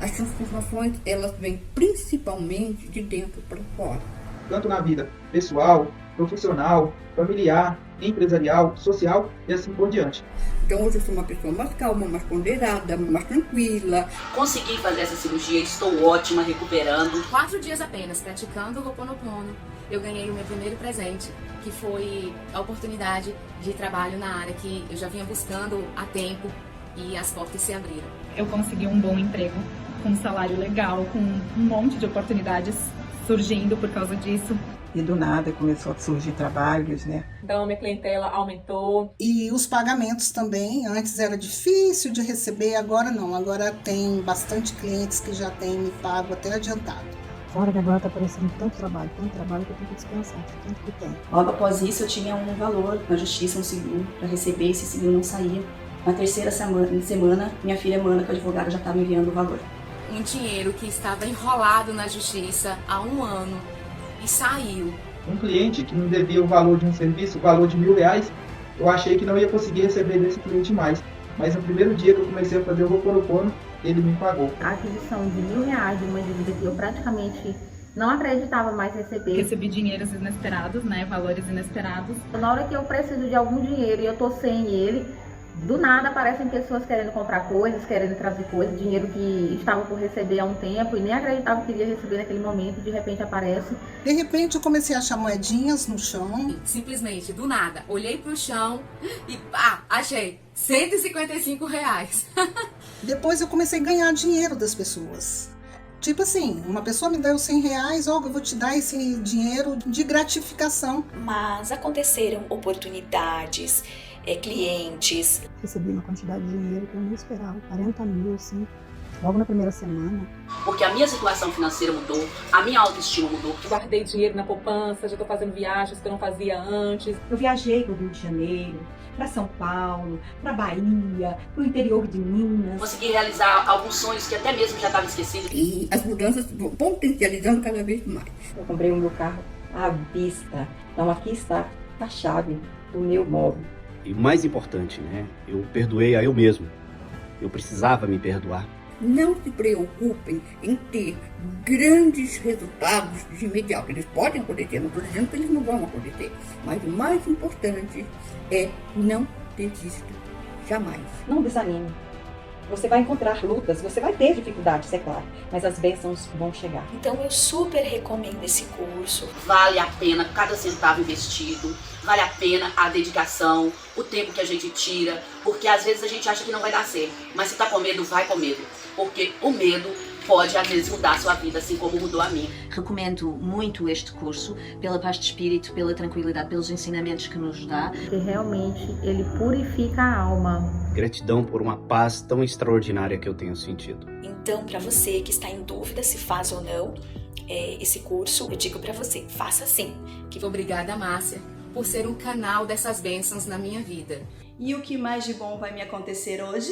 As transformações, elas vêm principalmente de dentro para fora. Tanto na vida pessoal, profissional, familiar, empresarial, social e assim por diante. Então hoje eu sou uma pessoa mais calma, mais ponderada, mais tranquila. Consegui fazer essa cirurgia, estou ótima, recuperando. 4 dias apenas praticando o Ho'oponopono, eu ganhei o meu primeiro presente, que foi a oportunidade de trabalho na área que eu já vinha buscando há tempo e as portas se abriram. Eu consegui um bom emprego, com um salário legal, com um monte de oportunidades surgindo por causa disso. E do nada começou a surgir trabalhos, né? Então minha clientela aumentou. E os pagamentos também, antes era difícil de receber, agora não. Agora tem bastante clientes que já têm me pago até adiantado. Fora que agora está aparecendo tanto trabalho que eu tenho que dispensar, tanto que tem. Logo após isso eu tinha um valor na justiça, um seguro, para receber, esse seguro não saía. Na terceira semana, minha filha Mana, que é advogada, já estava enviando o valor. Um dinheiro que estava enrolado na justiça há 1 ano e saiu. Um cliente que me devia o valor de um serviço, o valor de R$1.000, eu achei que não ia conseguir receber desse cliente mais. Mas no primeiro dia que eu comecei a fazer o Ho'oponopono, ele me pagou. A aquisição de R$1.000 de uma dívida que eu praticamente não acreditava mais receber. Recebi dinheiros inesperados, né? Valores inesperados. Na hora que eu preciso de algum dinheiro e eu tô sem ele, do nada aparecem pessoas querendo comprar coisas, querendo trazer coisas, dinheiro que estava por receber há um tempo e nem acreditava que iria receber naquele momento, de repente aparece. De repente eu comecei a achar moedinhas no chão. Simplesmente, do nada, olhei pro chão e pá, achei R$155. Depois eu comecei a ganhar dinheiro das pessoas. Tipo assim, uma pessoa me deu R$100, eu vou te dar esse dinheiro de gratificação. Mas aconteceram oportunidades, clientes. Recebi uma quantidade de dinheiro que eu não esperava, 40 mil, assim, logo na primeira semana. Porque a minha situação financeira mudou, a minha autoestima mudou. Guardei dinheiro na poupança, já estou fazendo viagens que eu não fazia antes. Eu viajei para o Rio de Janeiro, para São Paulo, para Bahia, para o interior de Minas. Consegui realizar alguns sonhos que até mesmo já estavam esquecidos. E as mudanças vão potencializando cada vez mais. Eu comprei o meu carro à vista. Então aqui está a chave do meu móvel. E o mais importante, né? Eu perdoei a eu mesmo. Eu precisava me perdoar. Não se preocupem em ter grandes resultados de imediato. Eles podem acontecer, não estou dizendo que eles não vão acontecer. Mas o mais importante é não desista. Jamais. Não desanime. Você vai encontrar lutas, você vai ter dificuldades, é claro, mas as bênçãos vão chegar. Então eu super recomendo esse curso. Vale a pena cada centavo investido, vale a pena a dedicação, o tempo que a gente tira, porque às vezes a gente acha que não vai dar certo, mas se tá com medo, vai com medo, porque o medo pode às vezes mudar a sua vida, assim como mudou a minha. Recomendo muito este curso, pela paz de espírito, pela tranquilidade, pelos ensinamentos que nos dá. Que realmente ele purifica a alma. Gratidão por uma paz tão extraordinária que eu tenho sentido. Então, para você que está em dúvida se faz ou não esse curso, eu digo para você, faça sim. Obrigada, Márcia, por ser um canal dessas bênçãos na minha vida. E o que mais de bom vai me acontecer hoje?